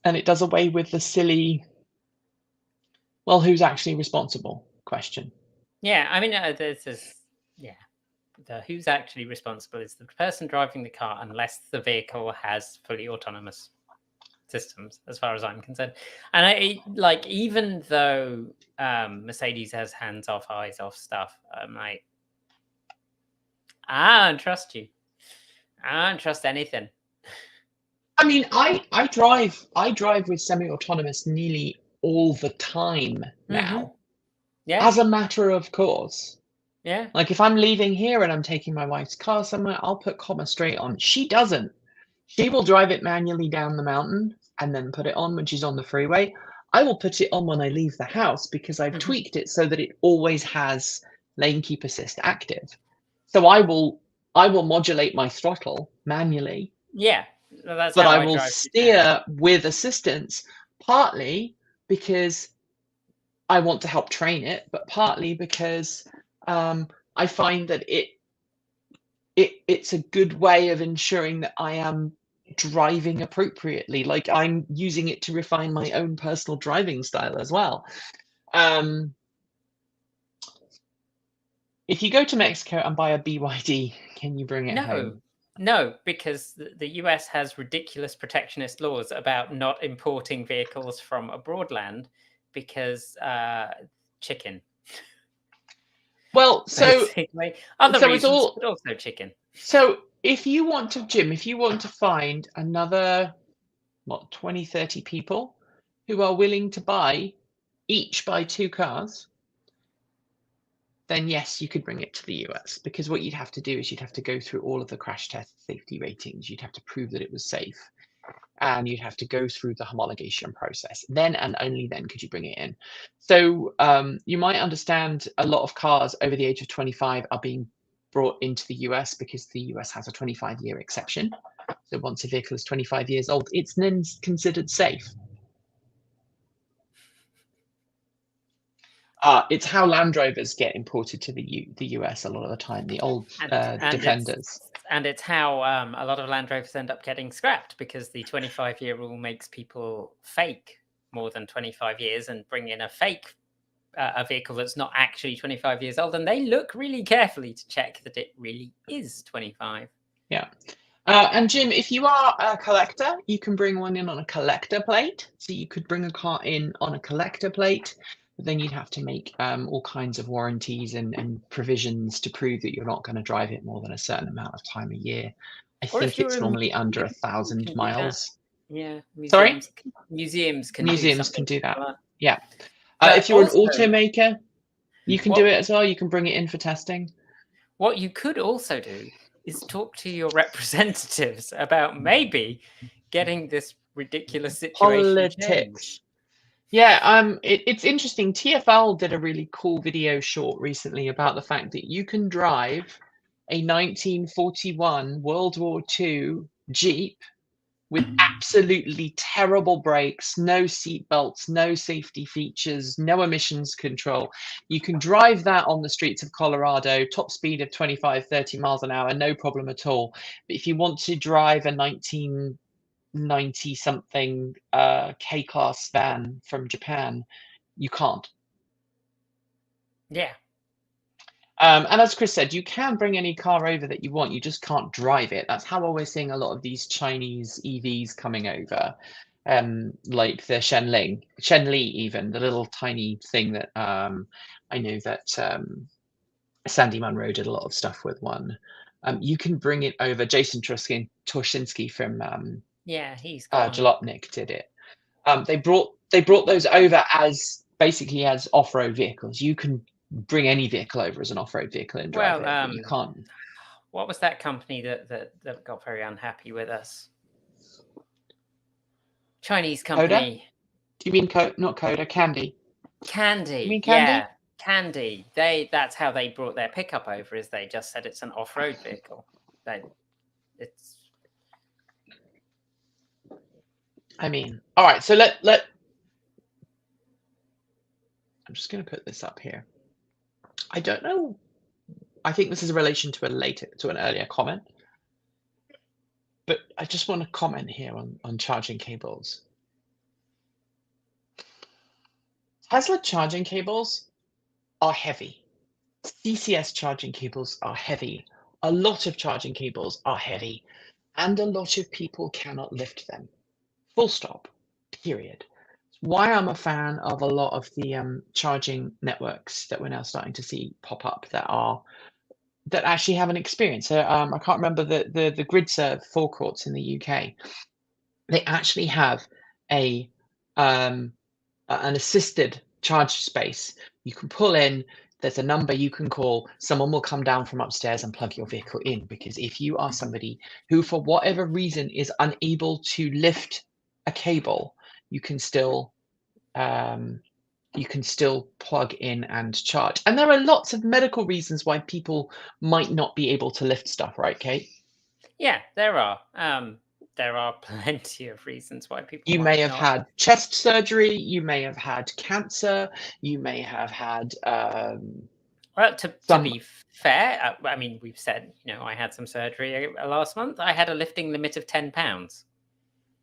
And it does away with the silly, well, who's actually responsible question. Yeah, I mean, there's this, yeah. The who's actually responsible is the person driving the car, unless the vehicle has fully autonomous systems, as far as I'm concerned. And even though Mercedes has hands off, eyes off stuff, I'm like, I don't trust you. I don't trust anything. I mean, I drive with semi-autonomous nearly all the time now. Yeah. As a matter of course. Yeah. Like if I'm leaving here and I'm taking my wife's car somewhere, I'll put comma straight on. She doesn't. She will drive it manually down the mountain and then put it on when she's on the freeway. I will put it on when I leave the house because I've tweaked it so that it always has lane keep assist active. So I will modulate my throttle manually. Yeah. That's but how I will steer with assistance, partly because I want to help train it, but partly because I find that it's a good way of ensuring that I am driving appropriately. Like I'm using it to refine my own personal driving style as well. If you go to Mexico and buy a BYD, can you bring it home? No, because the US has ridiculous protectionist laws about not importing vehicles from abroad land because chicken. Well, so other reasons, but also chicken. So if you want to find another 20, 30 people who are willing to buy 2 cars, then yes, you could bring it to the US, because what you'd have to do is you'd have to go through all of the crash test safety ratings. You'd have to prove that it was safe, and you'd have to go through the homologation process. Then and only then could you bring it in. So you might understand a lot of cars over the age of 25 are being brought into the US because the US has a 25-year exception. So once a vehicle is 25 years old, it's then considered safe. It's how Land Rovers get imported to the US a lot of the time, the old Defenders. And it's how a lot of Land Rovers end up getting scrapped, because the 25-year rule makes people fake more than 25 years and bring in a fake a vehicle that's not actually 25 years old, and they look really carefully to check that it really is 25. Yeah. And Jim, if you are a collector, you can bring one in on a collector plate. So you could bring a car in on a collector plate, but then you'd have to make all kinds of warranties and provisions to prove that you're not going to drive it more than a certain amount of time a year. I think it's normally under 1,000 miles. Yeah. Museums can do that. Like that. Yeah. If you're also an automaker, you can do it as well. You can bring it in for testing. What you could also do is talk to your representatives about maybe getting this ridiculous situation changed. Yeah, it's interesting. TfL did a really cool video short recently about the fact that you can drive a 1941 World War II Jeep with absolutely terrible brakes, no seat belts, no safety features, no emissions control. You can drive that on the streets of Colorado, top speed of 25, 30 miles an hour, no problem at all. But if you want to drive a 1990-something K-Class van from Japan, you can't. Yeah. And as Chris said, you can bring any car over that you want. You just can't drive it. That's how we're seeing a lot of these Chinese EVs coming over, like the Shenli, even the little tiny thing that I know that Sandy Munro did a lot of stuff with one. You can bring it over. Jason Torsinski from he's Jalopnik did it. They brought those over as basically as off-road vehicles. You can bring any vehicle over as an off-road vehicle and drive it, but you can't. What was that company that got very unhappy with us? Chinese company. Coda? Do you mean not Coda? Candy. Candy. You mean Candy? Yeah, Candy. That's how they brought their pickup over. Is they just said it's an off-road vehicle. It's. I mean, all right. So let. I'm just going to put this up here. I don't know. I think this is in relation to an earlier comment, but I just want to comment here on charging cables. Tesla charging cables are heavy. CCS charging cables are heavy. A lot of charging cables are heavy, and a lot of people cannot lift them. Full stop. Period. Why I'm a fan of a lot of the charging networks that we're now starting to see pop up that actually have an experience. So I can't remember the GridServe forecourts in the UK. They actually have an assisted charge space. You can pull in. There's a number you can call. Someone will come down from upstairs and plug your vehicle in. Because if you are somebody who, for whatever reason, is unable to lift a cable, you can still plug in and charge. And there are lots of medical reasons why people might not be able to lift stuff, right, Kate? Yeah, there are. There are plenty of reasons why people. You may have had chest surgery. You may have had cancer. You may have had. Well, to be fair, I mean, we've said, I had some surgery last month. I had a lifting limit of £10.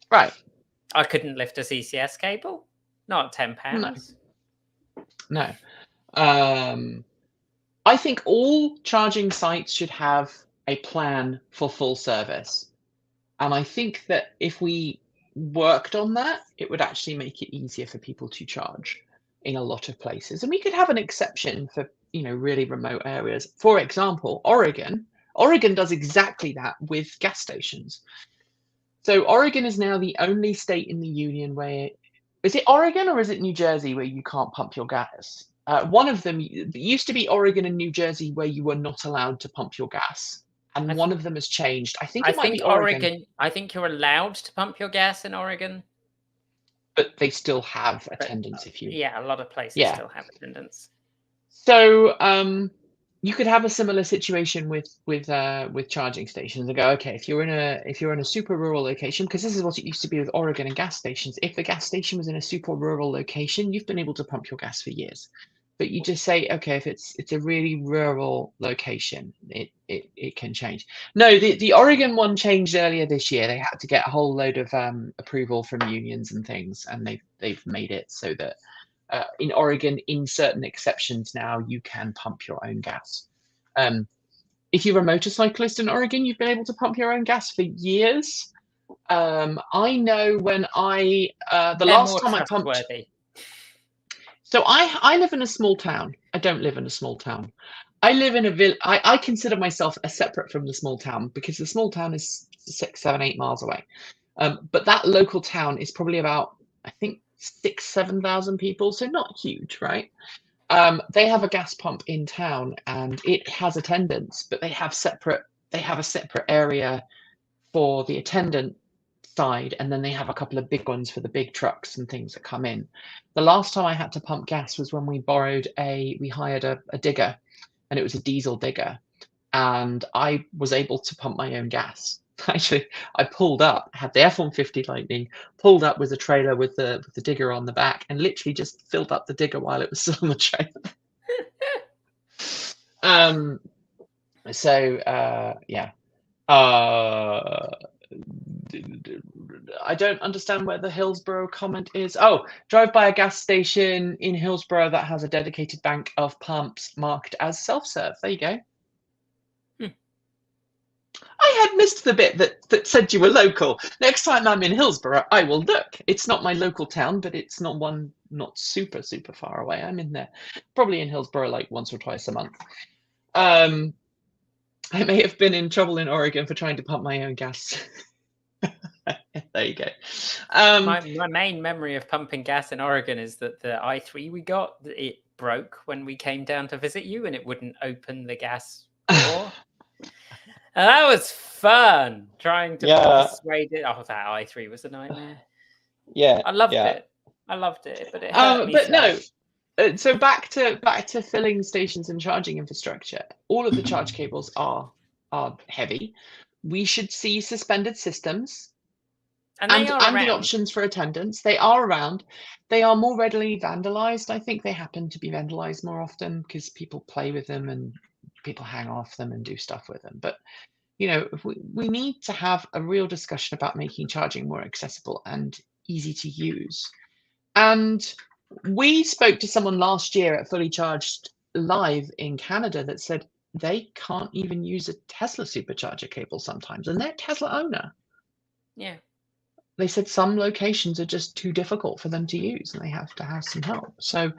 Right. I couldn't lift a CCS cable. Not £10. No. I think all charging sites should have a plan for full service. And I think that if we worked on that, it would actually make it easier for people to charge in a lot of places. And we could have an exception for, really remote areas. For example, Oregon does exactly that with gas stations. So Oregon is now the only state in the union where, is it Oregon or is it New Jersey where you can't pump your gas? One of them, it used to be Oregon and New Jersey where you were not allowed to pump your gas. And one of them has changed. I think it might be Oregon. I think you're allowed to pump your gas in Oregon. But they still have attendance if you... Yeah, a lot of places still have attendance. So you could have a similar situation with charging stations and go, okay, if you're in a super rural location, because this is what it used to be with Oregon and gas stations. If the gas station was in a super rural location, you've been able to pump your gas for years. But you just say, okay, if it's a really rural location, it can change. No, the Oregon one changed earlier this year. They had to get a whole load of approval from unions and things, and they've made it so that in Oregon, in certain exceptions now, you can pump your own gas. If you're a motorcyclist in Oregon, you've been able to pump your own gas for years. I know when the last time I pumped. So I live in a small town. I don't live in a small town. I live in a village. I consider myself as separate from the small town because the small town is 6, 7, 8 miles away. But that local town is probably about, I think, 6,000-7,000 people. So not huge, right? They have a gas pump in town and it has attendance, but they have a separate area for the attendant side, and then they have a couple of big ones for the big trucks and things that come in. The last time I had to pump gas was when we hired a digger, and it was a diesel digger, and I was able to pump my own gas. Actually, I pulled up, had the F-150 Lightning, pulled up with a trailer with the digger on the back, and literally just filled up the digger while it was still on the trailer. Yeah. I don't understand where the Hillsborough comment is. Oh, drive by a gas station in Hillsborough that has a dedicated bank of pumps marked as self-serve. There you go. I had missed the bit that said you were local. Next time I'm in Hillsborough, I will look. It's not my local town, but it's not super, super far away. I'm in there, probably in Hillsborough like once or twice a month. I may have been in trouble in Oregon for trying to pump my own gas. There you go. My main memory of pumping gas in Oregon is that the i3 we got, it broke when we came down to visit you, and it wouldn't open the gas door. And that was fun, trying to persuade it. Oh, that i3 was a nightmare. Yeah, I loved it. I loved it, but it hurt me. But no. So back to filling stations and charging infrastructure. All of the charge cables are heavy. We should see suspended systems and the options for attendance. They are around. They are more readily vandalized. I think they happen to be vandalized more often because people play with them and people hang off them and do stuff with them. But you know, we need to have a real discussion about making charging more accessible and easy to use. And we spoke to someone last year at Fully Charged Live in Canada that said they can't even use a Tesla supercharger cable sometimes, and they're a Tesla owner. Yeah. They said some locations are just too difficult for them to use and they have to have some help. So,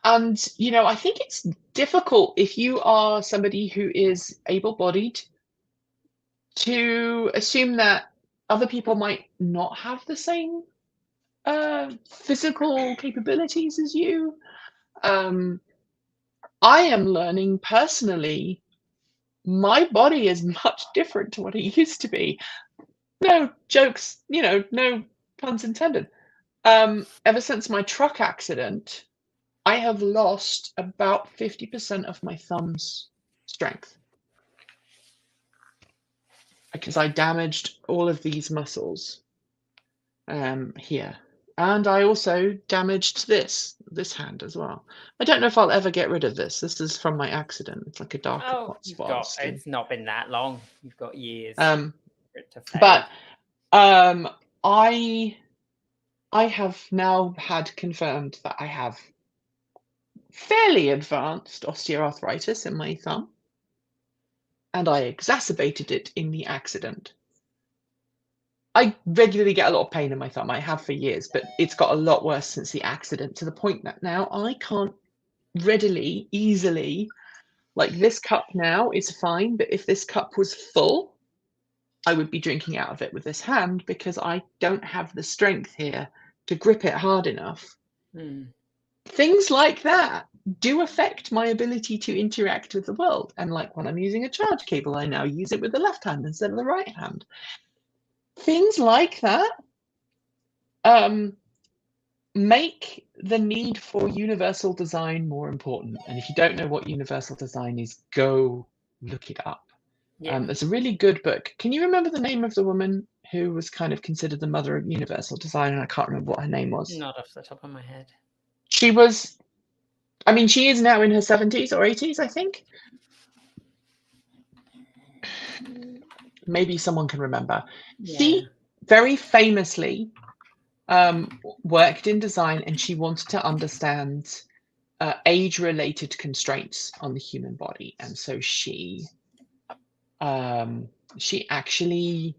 and you know, I think it's difficult if you are somebody who is able-bodied to assume that other people might not have the same physical capabilities as you. I am learning personally, my body is much different to what it used to be. No jokes, you know, no puns intended. Ever since my truck accident, I have lost about 50% of my thumb's strength because I damaged all of these muscles here. And I also damaged this hand as well. I don't know if I'll ever get rid of this. This is from my accident. It's like a dark hot spot. It's not been that long. You've got years. But I have now had confirmed that I have fairly advanced osteoarthritis in my thumb, and I exacerbated it in the accident. I regularly get a lot of pain in my thumb. I have for years, but it's got a lot worse since the accident, to the point that now I can't readily, easily, like this cup now is fine, but if this cup was full, I would be drinking out of it with this hand because I don't have the strength here to grip it hard enough. Things like that do affect my ability to interact with the world. And like when I'm using a charge cable, I now use it with the left hand instead of the right hand. Things like that make the need for universal design more important. And if you don't know what universal design is, go look it up. There's a really good book. Can you remember the name of the woman who was kind of considered the mother of universal design? And I can't remember what her name was. Not off the top of my head. She was, I mean, she is now in her 70s or 80s, I think. Maybe someone can remember. Yeah. She very famously worked in design, and she wanted to understand age-related constraints on the human body. And so she actually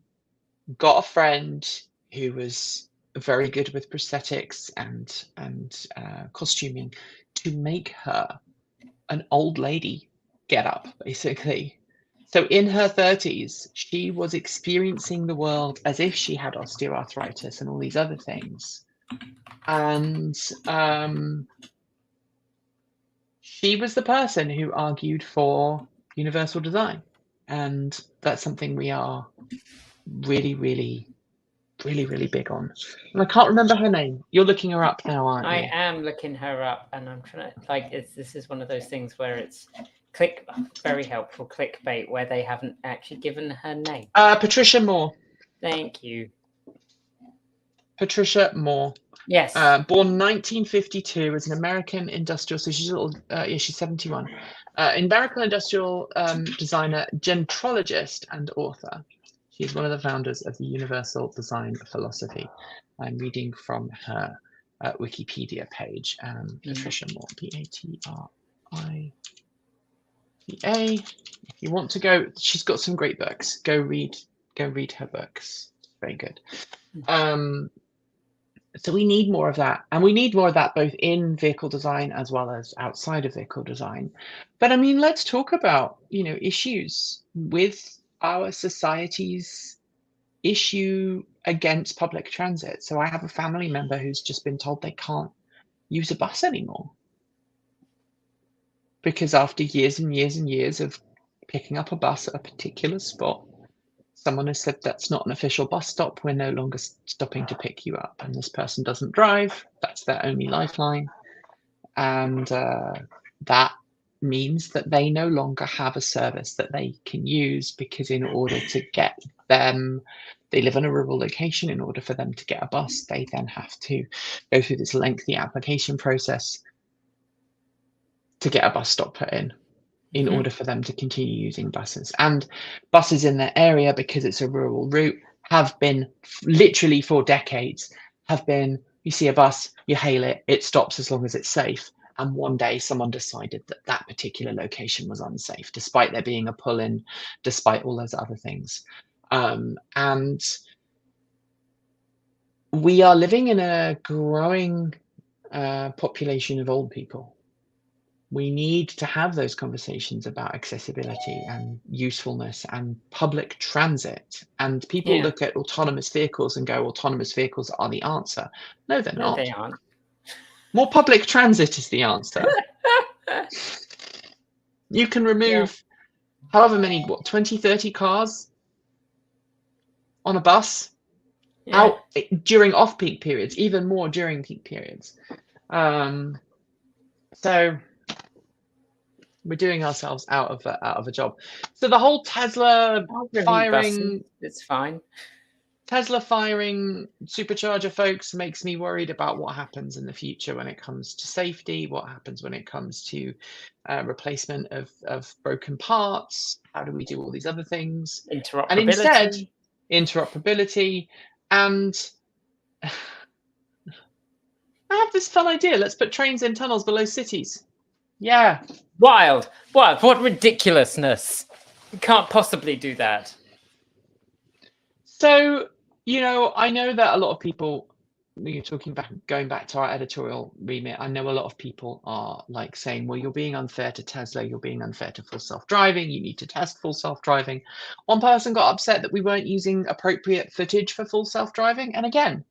got a friend who was very good with prosthetics and costuming to make her an old lady get up, basically. So in her 30s, she was experiencing the world as if she had osteoarthritis and all these other things. And she was the person who argued for universal design. And that's something we are really, really, really, really big on. And I can't remember her name. You're looking her up now, aren't you? I am looking her up, and I'm trying to, like, this is one of those things where it's very helpful clickbait where they haven't actually given her name. Patricia Moore. Thank you. Patricia Moore. Yes. Born 1952 as an American industrial, so she's a little, she's 71. American industrial designer, gentrologist, and author. She's one of the founders of the Universal Design Philosophy. I'm reading from her Wikipedia page. Patricia Moore, P-A-T-R-I. If you want to go, she's got some great books. Go read her books. Very good. So we need more of that, and we need more of that both in vehicle design as well as outside of vehicle design. But I mean, let's talk about, issues with our society's issue against public transit. So I have a family member who's just been told they can't use a bus anymore, because after years and years and years of picking up a bus at a particular spot, someone has said that's not an official bus stop, we're no longer stopping to pick you up. And this person doesn't drive, that's their only lifeline. And that means that they no longer have a service that they can use, because in order to get them, they live in a rural location, in order for them to get a bus, they then have to go through this lengthy application process to get a bus stop put in order for them to continue using buses. And buses in their area, because it's a rural route, have been literally for decades, have been, you see a bus, you hail it, it stops as long as it's safe. And one day someone decided that that particular location was unsafe, despite there being a pull-in, despite all those other things. And we are living in a growing population of old people. We need to have those conversations about accessibility and usefulness and public transit. And people look at autonomous vehicles and go, autonomous vehicles are the answer. No, they're not. They aren't. More public transit is the answer. You can remove however many, 20, 30 cars on a bus out during off-peak periods, even more during peak periods. So we're doing ourselves out of a job. So the whole Tesla firing, it's fine. Tesla firing supercharger folks makes me worried about what happens in the future when it comes to safety, what happens when it comes to replacement of broken parts. How do we do all these other things? Interoperability. And instead, interoperability. And I have this fun idea. Let's put trains in tunnels below cities. Yeah. Wild. What ridiculousness. You can't possibly do that. So, you know, I know that a lot of people, you're going back to our editorial remit, I know a lot of people are like saying, well, you're being unfair to Tesla, you're being unfair to full self-driving, you need to test full self-driving. One person got upset that we weren't using appropriate footage for full self-driving. And again,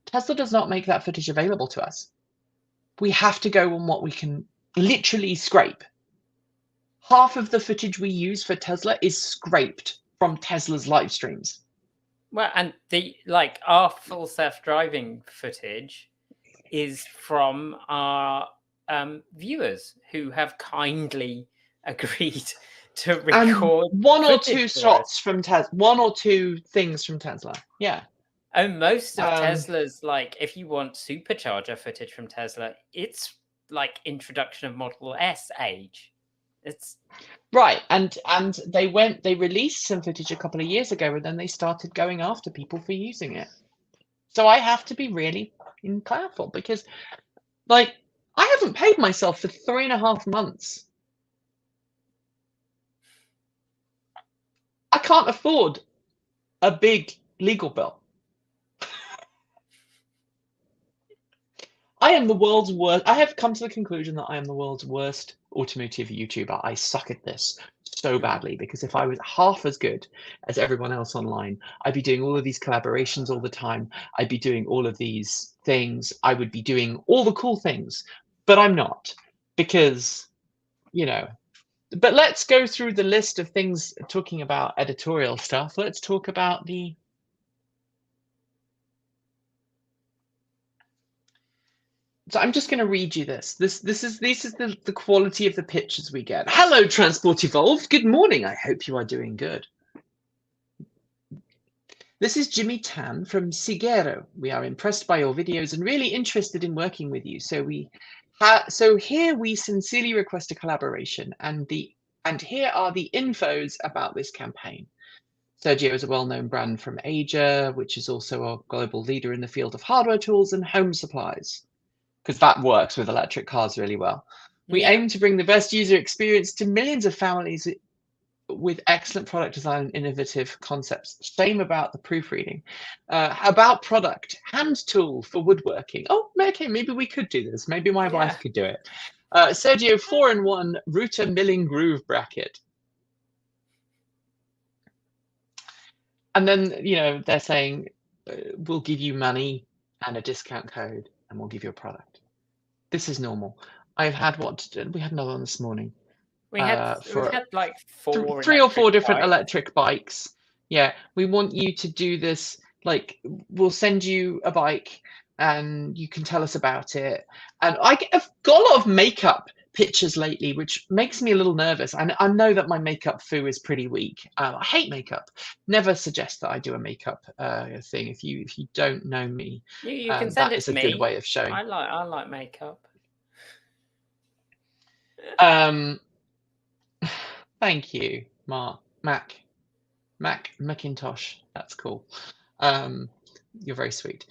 Tesla does not make that footage available to us. We have to go on what we can literally scrape. Half of the footage we use for Tesla is scraped from Tesla's live streams. Well, and our full self-driving footage is from our viewers who have kindly agreed to record one or two shots from Tesla, one or two things from Tesla. Yeah. And most of Tesla's, like, if you want supercharger footage from Tesla, it's like introduction of Model S age. It's right, and they released some footage a couple of years ago, and then they started going after people for using it. So I have to be really careful, because, like, I haven't paid myself for 3.5 months. I can't afford a big legal bill. I am the world's worst. I have come to the conclusion that I am the world's worst automotive YouTuber. I suck at this so badly, because if I was half as good as everyone else online, I'd be doing all of these collaborations all the time. I'd be doing all of these things. I would be doing all the cool things, but I'm not, because, you know. But let's go through the list of things talking about editorial stuff. Let's talk about the So I'm just going to read you this. This is the quality of the pictures we get. Hello, Transport Evolved. Good morning. I hope you are doing good. This is Jimmy Tan from Sigero. We are impressed by your videos and really interested in working with you. So here we sincerely request a collaboration, and here are the infos about this campaign. Sergio is a well-known brand from Asia, which is also a global leader in the field of hardware tools and home supplies, because that works with electric cars really well. We aim to bring the best user experience to millions of families with excellent product design and innovative concepts. Shame about the proofreading. About product, hand tool for woodworking. Oh, okay, maybe we could do this. Maybe my wife could do it. Sergio 4-in-1 router milling groove bracket. And then, you know, they're saying we'll give you money and a discount code, and we'll give you a product. This is normal. I've had we had another one this morning. We've had like three or four different bikes. electric bikes. Yeah, we want you to do this. Like, we'll send you a bike and you can tell us about it. And I've got a lot of makeup pictures lately, which makes me a little nervous. And I know that my makeup foo is pretty weak. I hate makeup. Never suggest that I do a makeup thing. If you don't know me, you can send it to me. That is a good way of showing. I like makeup. Thank you, Mac McIntosh. That's cool. You're very sweet.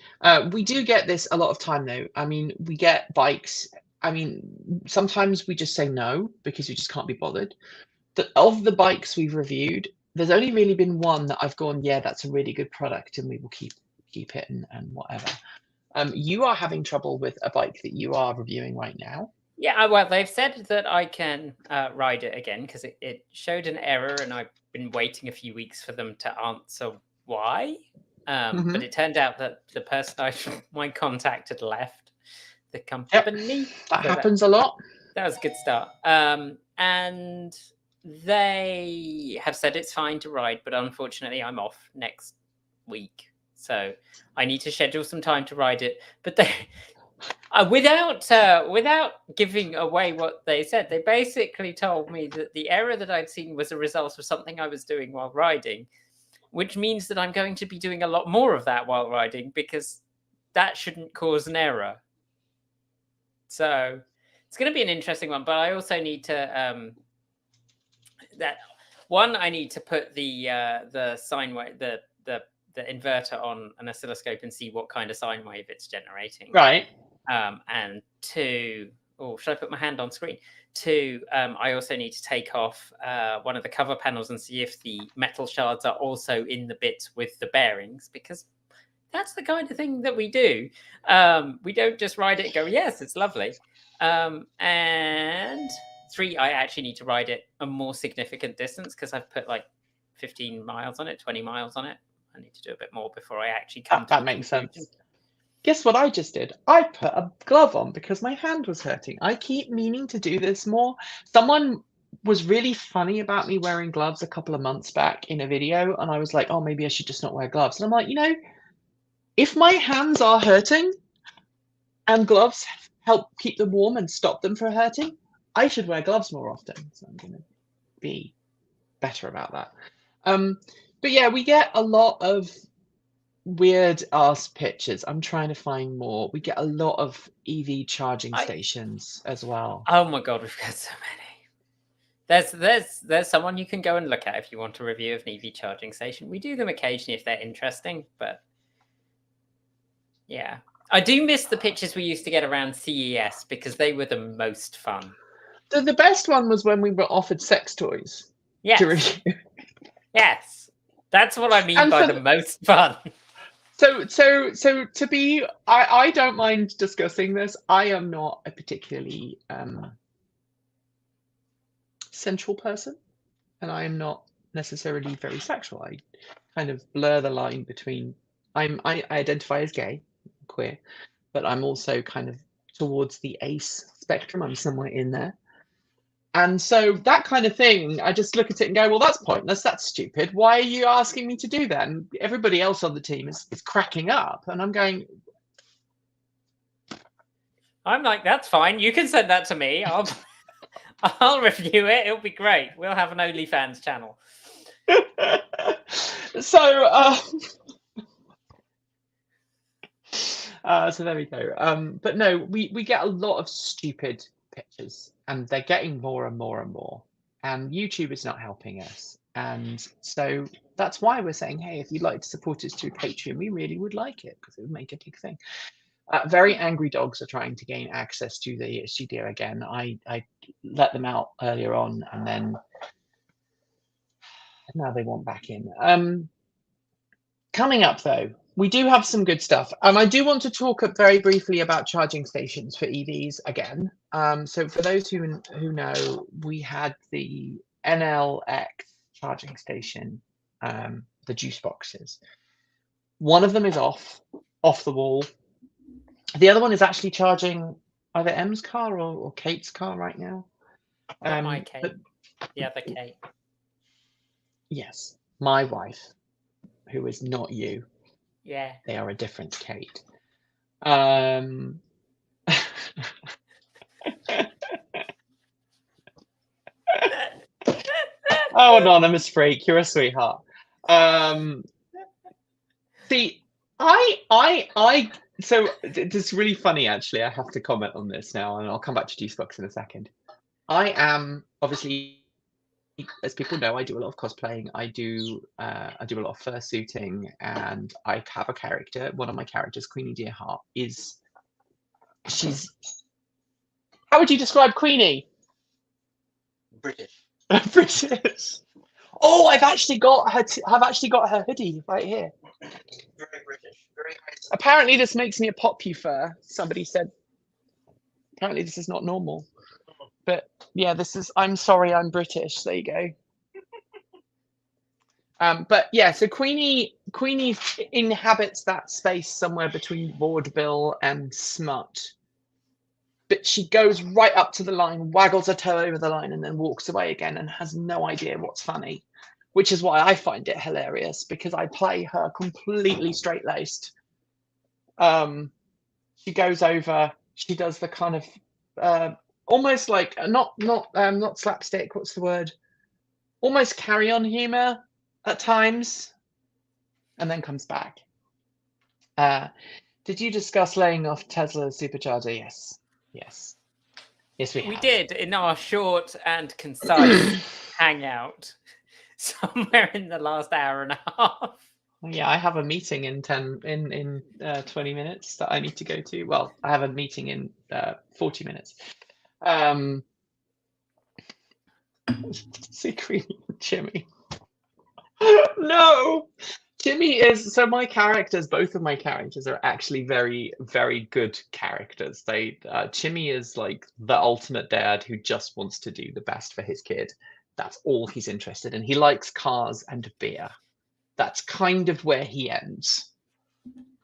We do get this a lot of time though. I mean, we get bikes. I mean, sometimes we just say no because we just can't be bothered. Of the bikes we've reviewed, there's only really been one that I've gone, yeah, that's a really good product, and we will keep it and whatever. You are having trouble with a bike that you are reviewing right now. Yeah, well, they've said that I can ride it again because it showed an error, and I've been waiting a few weeks for them to answer why. But it turned out that the person my contact had left the company. Yep, that happens a lot. That was a good start. And they have said it's fine to ride, but unfortunately I'm off next week. So I need to schedule some time to ride it. But they, without giving away what they said, they basically told me that the error that I'd seen was a result of something I was doing while riding, which means that I'm going to be doing a lot more of that while riding because that shouldn't cause an error. So it's going to be an interesting one, but I also need to I need to put the sine wave, the inverter on an oscilloscope and see what kind of sine wave it's generating. Right. And two, should I put my hand on screen? Two, I also need to take off one of the cover panels and see if the metal shards are also in the bits with the bearings, because that's the kind of thing that we do. We don't just ride it and go, yes, it's lovely. And three, I actually need to ride it a more significant distance because I've put like 15 miles on it, 20 miles on it. I need to do a bit more before I actually come to that makes sense. Guess what I just did? I put a glove on because my hand was hurting. I keep meaning to do this more. Someone was really funny about me wearing gloves a couple of months back in a video, and I was like, oh, maybe I should just not wear gloves. And I'm like, if my hands are hurting and gloves help keep them warm and stop them from hurting, I should wear gloves more often. So I'm going to be better about that. But yeah, we get a lot of weird ass pictures. I'm trying to find more. We get a lot of EV charging stations as well. Oh my god, we've got so many. There's someone you can go and look at if you want a review of an EV charging station. We do them occasionally if they're interesting, but yeah. I do miss the pictures we used to get around CES because they were the most fun. The best one was when we were offered sex toys. Yes. To review. Yes. That's what I mean by the most fun. So to be, I don't mind discussing this. I am not a particularly sensual person, and I am not necessarily very sexual. I kind of blur the line between I identify as gay, queer, but I'm also kind of towards the ace spectrum. I'm somewhere in there. And so that kind of thing, I just look at it and go, well, that's pointless. That's stupid. Why are you asking me to do that? And everybody else on the team is cracking up. And I'm going. I'm like, that's fine. You can send that to me. I'll review it. It'll be great. We'll have an OnlyFans channel. So there we go. But no, we get a lot of stupid pictures, and they're getting more and more and more, and YouTube is not helping us. And so that's why we're saying, hey, if you'd like to support us through Patreon, we really would like it, because it would make a big thing. Very angry dogs are trying to gain access to the studio again. I let them out earlier on, and then now they want back in. Coming up though, we do have some good stuff, and I do want to talk very briefly about charging stations for EVs again. So for those who know, we had the NLX charging station, the juice boxes. One of them is off the wall. The other one is actually charging either M's car or Kate's car right now. Not my Kate. The other Kate. Yes, my wife, who is not you. Yeah. They are a different Kate. Oh, anonymous freak, you're a sweetheart. See, so it's really funny, actually. I have to comment on this now, and I'll come back to Juicebox in a second. I am obviously, as people know, I do a lot of cosplaying. I do a lot of fursuiting, and I have a character. One of my characters, Queenie Dearheart, she's. How would you describe Queenie? British. British. Oh, I've actually got her. I've actually got her hoodie right here. Very British. Very nice. Apparently, this makes me a popufur. Somebody said. Apparently, this is not normal. But yeah, this is. I'm sorry, I'm British. There you go. But yeah, so Queenie inhabits that space somewhere between vaudeville and smut. But she goes right up to the line, waggles her toe over the line, and then walks away again and has no idea what's funny, which is why I find it hilarious, because I play her completely straight-laced. She goes over, she does the kind of almost like not slapstick, what's the word? Almost carry-on humor at times, and then comes back. Did you discuss laying off Tesla's supercharger? Yes, we did in our short and concise hangout somewhere in the last hour and a half. Yeah, I have a meeting in 20 minutes that I need to go to. Well, I have a meeting in 40 minutes. Secret Jimmy. No, Jimmy is, so my characters, both of my characters are actually very, very good characters. Jimmy is like the ultimate dad who just wants to do the best for his kid. That's all he's interested in. He likes cars and beer. That's kind of where he ends.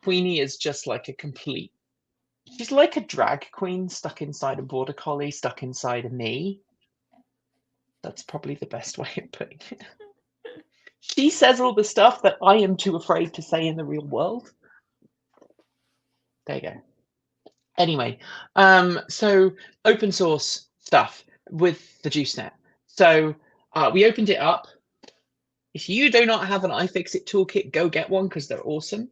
Queenie is just like she's like a drag queen stuck inside a border collie, stuck inside of me. That's probably the best way of putting it. She says all the stuff that I am too afraid to say in the real world. There you go. Anyway, so open source stuff with the JuiceNet. So we opened it up. If you do not have an iFixit toolkit, go get one because they're awesome.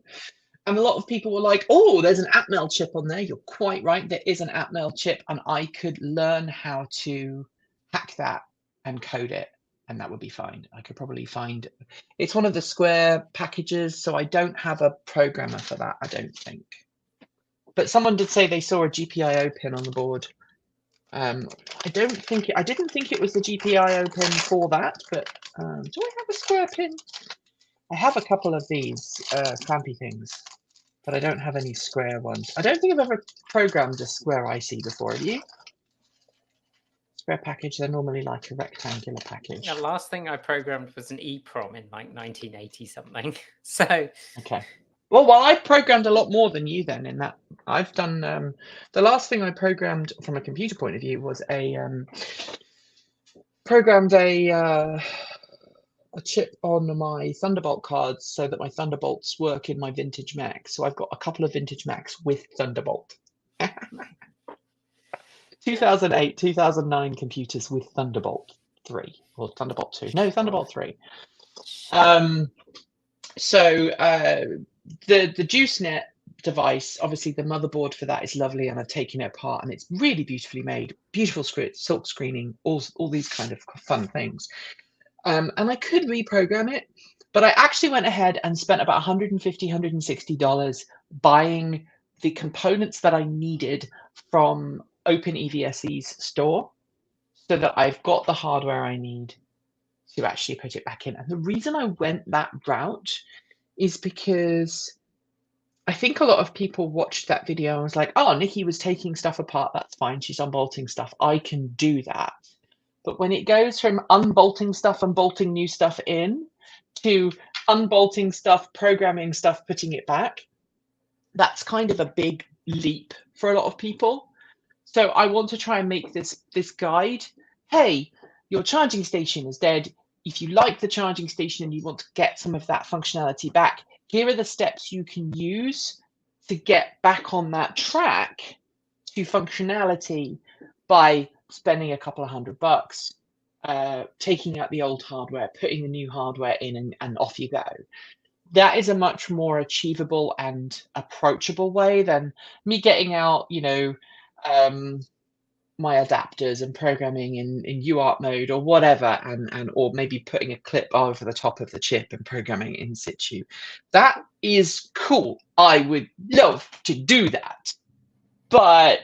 And a lot of people were like, oh, there's an AppMail chip on there. You're quite right. There is an AppMail chip, and I could learn how to hack that and code it. And that would be fine. I could probably find, it's one of the Square packages, so I don't have a programmer for that, I don't think. But someone did say they saw a GPIO pin on the board. I didn't think it was the GPIO pin for that, but do I have a Square pin? I have a couple of these clampy things, but I don't have any Square ones. I don't think I've ever programmed a Square IC before, have you? Square package, they're normally like a rectangular package. The last thing I programmed was an EEPROM in like 1980 something. So okay. Well, I've programmed a lot more than you then in that. I've done the last thing I programmed from a computer point of view was programmed a chip on my Thunderbolt cards so that my Thunderbolts work in my vintage Mac. So I've got a couple of vintage Macs with Thunderbolt. 2008, 2009 computers with Thunderbolt 3 or Thunderbolt 2. No, Thunderbolt 3. So the JuiceNet device, obviously the motherboard for that is lovely, and I've taken it apart and it's really beautifully made, beautiful script, silk screening, all these kind of fun things. And I could reprogram it, but I actually went ahead and spent about $150, $160 buying the components that I needed from OpenEVSE's store so that I've got the hardware I need to actually put it back in. And the reason I went that route is because I think a lot of people watched that video and was like, oh, Nikki was taking stuff apart. That's fine. She's unbolting stuff. I can do that. But when it goes from unbolting stuff and bolting new stuff in to unbolting stuff, programming stuff, putting it back, that's kind of a big leap for a lot of people. So I want to try and make this guide. Hey, your charging station is dead. If you like the charging station and you want to get some of that functionality back, here are the steps you can use to get back on that track to functionality by spending a couple of $100, taking out the old hardware, putting the new hardware in, and off you go. That is a much more achievable and approachable way than me getting out, my adapters and programming in UART mode or whatever, or maybe putting a clip over the top of the chip and programming in situ. That is cool. I would love to do that, but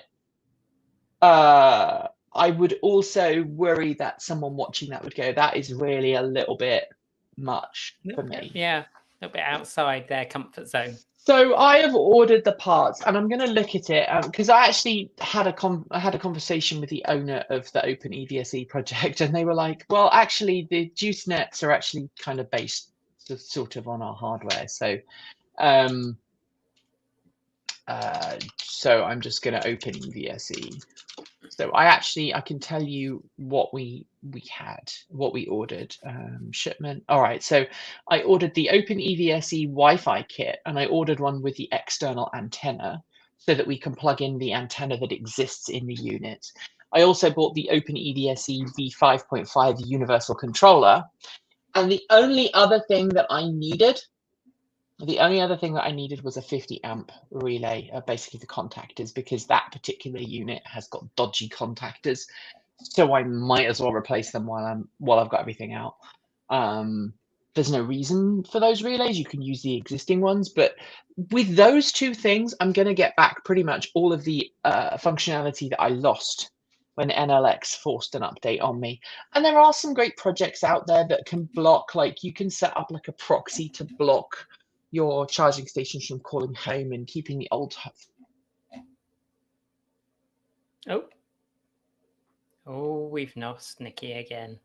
I would also worry that someone watching that would go, that is really a little bit much for me. Yeah, a little bit outside their comfort zone. So I have ordered the parts, and I'm going to look at it because I actually had a conversation with the owner of the Open EVSE project, and they were like, "Well, actually, the juice nets are actually kind of based sort of on our hardware." So, so I'm just going to open EVSE. So I can tell you what we ordered. Shipment. All right. So I ordered the Open EVSE Wi-Fi kit, and I ordered one with the external antenna so that we can plug in the antenna that exists in the unit. I also bought the Open EVSE V5.5 universal controller, and the only other thing that I needed was a 50 amp relay, basically the contactors, because that particular unit has got dodgy contactors. So I might as well replace them while I've got everything out. There's no reason for those relays. You can use the existing ones, but with those two things, I'm going to get back pretty much all of the functionality that I lost when NLX forced an update on me. And there are some great projects out there that can block, like you can set up like a proxy to block your charging stations from calling home and keeping the old. Oh, we've lost Nikki again.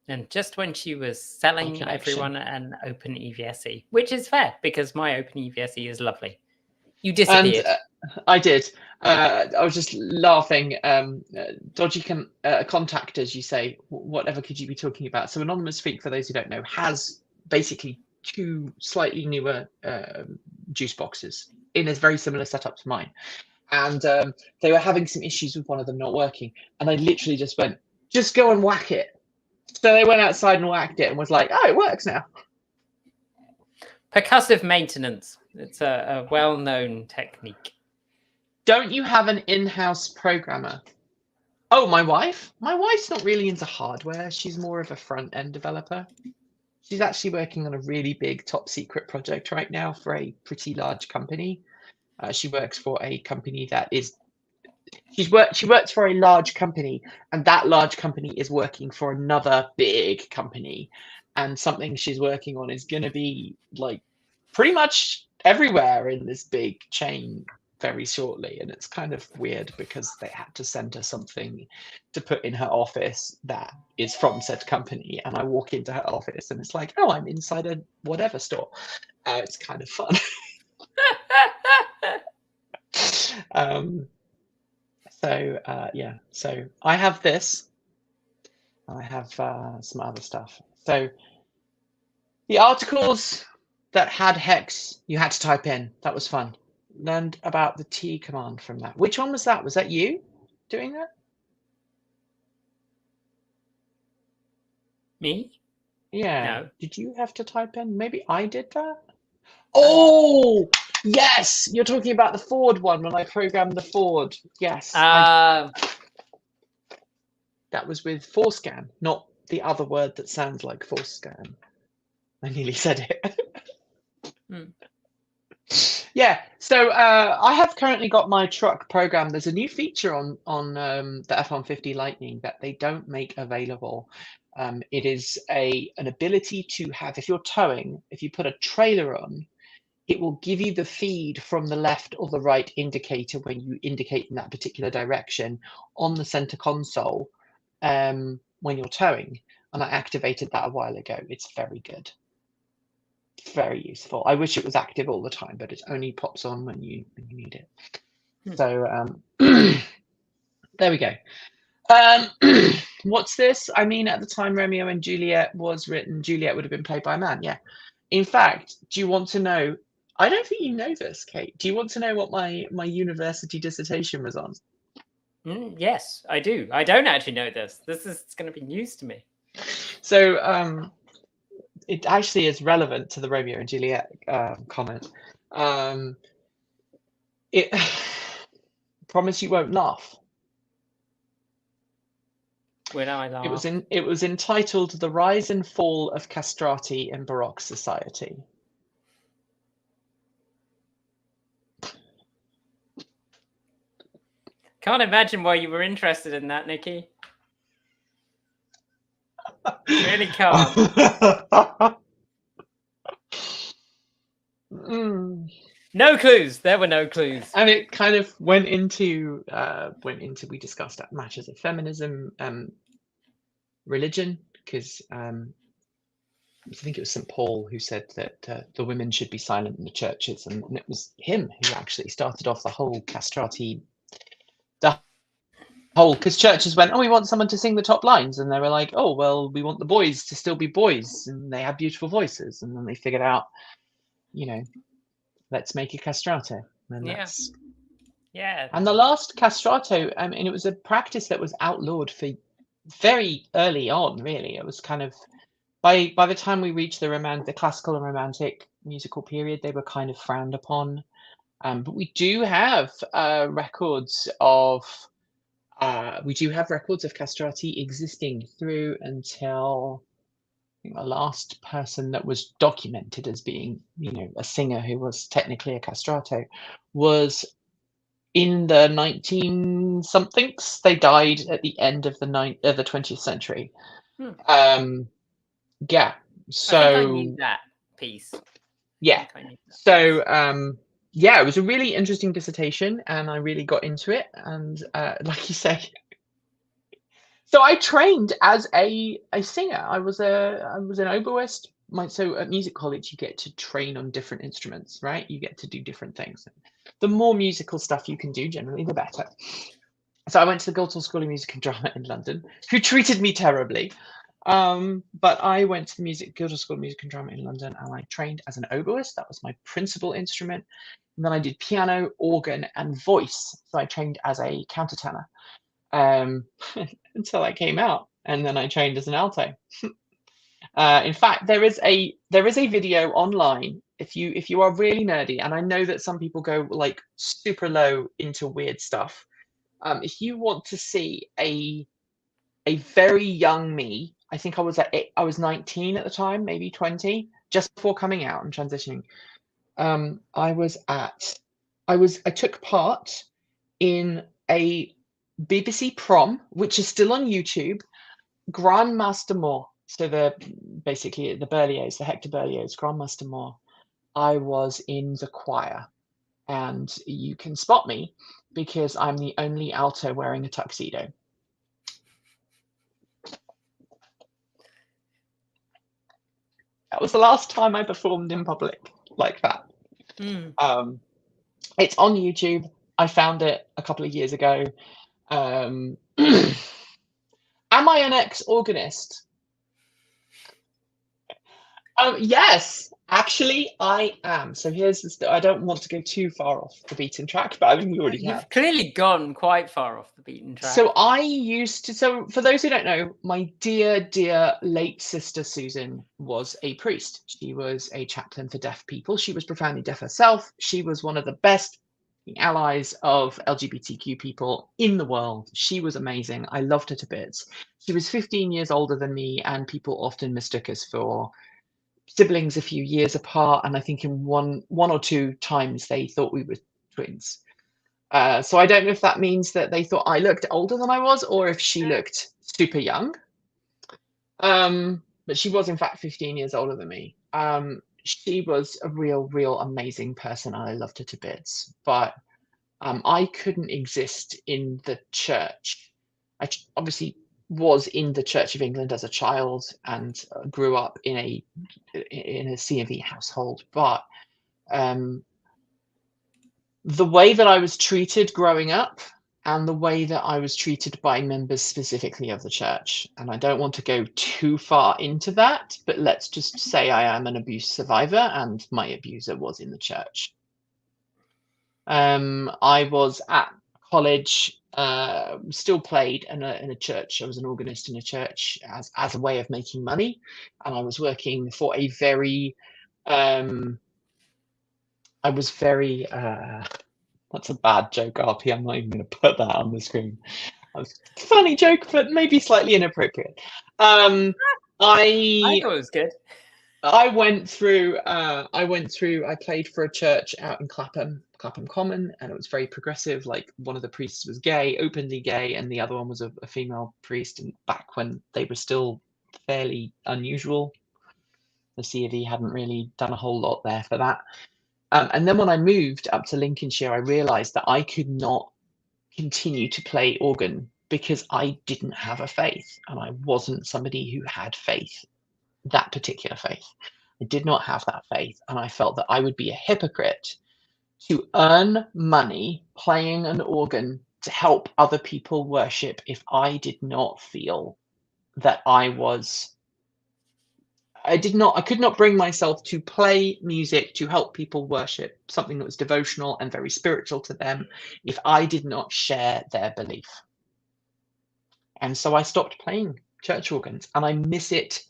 And just when she was selling everyone an Open EVSE, which is fair because my Open EVSE is lovely. You disappeared. And, I did. I was just laughing. Dodgy contactors, you say. Whatever could you be talking about? So Anonymous Freak, for those who don't know, has basically two slightly newer juice boxes in a very similar setup to mine, and they were having some issues with one of them not working, and I literally just went, just go and whack it. So they went outside and whacked it and was like, oh, it works now. Percussive maintenance. It's a well-known technique. Don't you have an in-house programmer? Oh, my wife? My wife's not really into hardware. She's more of a front-end developer. She's actually working on a really big top secret project right now for a pretty large company. She works for a company that is, she works for a large company, and that large company is working for another big company. And something she's working on is going to be like pretty much everywhere in this big chain very shortly. And it's kind of weird because they had to send her something to put in her office that is from said company, and I walk into her office and it's like, oh, I'm inside a whatever store. It's kind of fun. Yeah, so I have this. I have some other stuff. So the articles that had hex you had to type in, that was fun. Learned about the T command from that. Which one was that? Was that you doing that? Me? Yeah. No. Did you have to type in? Maybe I did that. Oh, yes. You're talking about the Ford one when I programmed the Ford. Yes. That was with ForScan, not the other word that sounds like ForScan. I nearly said it. Yeah, so I have currently got my truck programmed. There's a new feature on the F-150 Lightning that they don't make available. It is an ability to have, if you're towing, if you put a trailer on, it will give you the feed from the left or the right indicator when you indicate in that particular direction on the center console when you're towing. And I activated that a while ago. It's very good. very useful. I wish it was active all the time, but it only pops on when you need it. So there we go. What's this? I mean, at the time Romeo and Juliet was written, Juliet would have been played by a man. Yeah. In fact, do you want to know? I don't think you know this, Kate. Do you want to know what my university dissertation was on? Yes, I do. I don't actually know this. This is going to be news to me. So it actually is relevant to the Romeo and Juliet comment. It promise you won't laugh. When I laugh. It was entitled "The Rise and Fall of Castrati in Baroque Society." Can't imagine why you were interested in that, Nikki. Really can't. No clues. There were no clues. And it kind of went into we discussed matters of feminism, religion, because I think it was St. Paul who said that the women should be silent in the churches, and it was him who actually started off the whole castrati. Because churches went, oh, we want someone to sing the top lines, and they were like, oh, well, we want the boys to still be boys, and they have beautiful voices, and then they figured out, let's make a castrato. And yeah. And the last castrato, I mean, it was a practice that was outlawed for very early on. Really, it was kind of by the time we reached the classical and romantic musical period, they were kind of frowned upon. But we do have records of. Castrati existing through until I think the last person that was documented as being, a singer who was technically a castrato was in the 19-somethings. They died at the end of the 20th century. Yeah. So I think I knew that piece. Yeah. So yeah, it was a really interesting dissertation, and I really got into it. And like you say, so I trained as a singer. I was an oboist. So at music college, you get to train on different instruments, right? You get to do different things. The more musical stuff you can do, generally, the better. So I went to the Guildhall School of Music and Drama in London, who treated me terribly. But I went to the Guildhall School of Music and Drama in London, and I trained as an oboist. That was my principal instrument. And then I did piano, organ, and voice. So I trained as a countertenor until I came out, and then I trained as an alto. In fact, there is a video online if you are really nerdy, and I know that some people go like super low into weird stuff. If you want to see a very young me, I think I was 19 at the time, maybe 20, just before coming out and transitioning. I took part in a BBC prom, which is still on YouTube, Grandmaster Moore. So basically the Berlioz, the Hector Berlioz, Grandmaster Moore. I was in the choir, and you can spot me because I'm the only alto wearing a tuxedo. That was the last time I performed in public like that. It's on YouTube. I found it a couple of years ago. Am I an ex-organist? Yes, actually, I am. So here's I don't want to go too far off the beaten track, but I think we already have. You've clearly gone quite far off the beaten track. So I used to. So for those who don't know, my dear late sister Susan was a priest. She was a chaplain for deaf people. She was profoundly deaf herself. She was one of the best allies of LGBTQ people in the world. She was amazing. I loved her to bits. She was 15 years older than me, and people often mistook us for siblings a few years apart, and I think in one or two times they thought we were twins. So I don't know if that means that they thought I looked older than I was, or if she looked super young. But she was in fact 15 years older than me. She was a real amazing person, and I loved her to bits. But I couldn't exist in the church. Obviously was in the Church of England as a child and grew up in a C&V household, but the way that I was treated growing up and the way that I was treated by members specifically of the church, and I don't want to go too far into that, but let's just say I am an abuse survivor and my abuser was in the church. I was at college, still played in a church. I was an organist in a church as a way of making money, and I was working for a very that's a bad joke, RP. I'm not even going to put that on the screen. Funny joke, but maybe slightly inappropriate. I thought it was good. I played for a church out in Clapham Common, and it was very progressive. Like, one of the priests was gay, openly gay, and the other one was a female priest. And back when they were still fairly unusual, the C&V hadn't really done a whole lot there for that. And then when I moved up to Lincolnshire, I realized that I could not continue to play organ because I didn't have a faith, and I wasn't somebody who had faith, that particular faith. I did not have that faith, and I felt that I would be a hypocrite to earn money playing an organ to help other people worship if I did not feel that I could not bring myself to play music to help people worship something that was devotional and very spiritual to them if I did not share their belief. And so I stopped playing church organs, and I miss it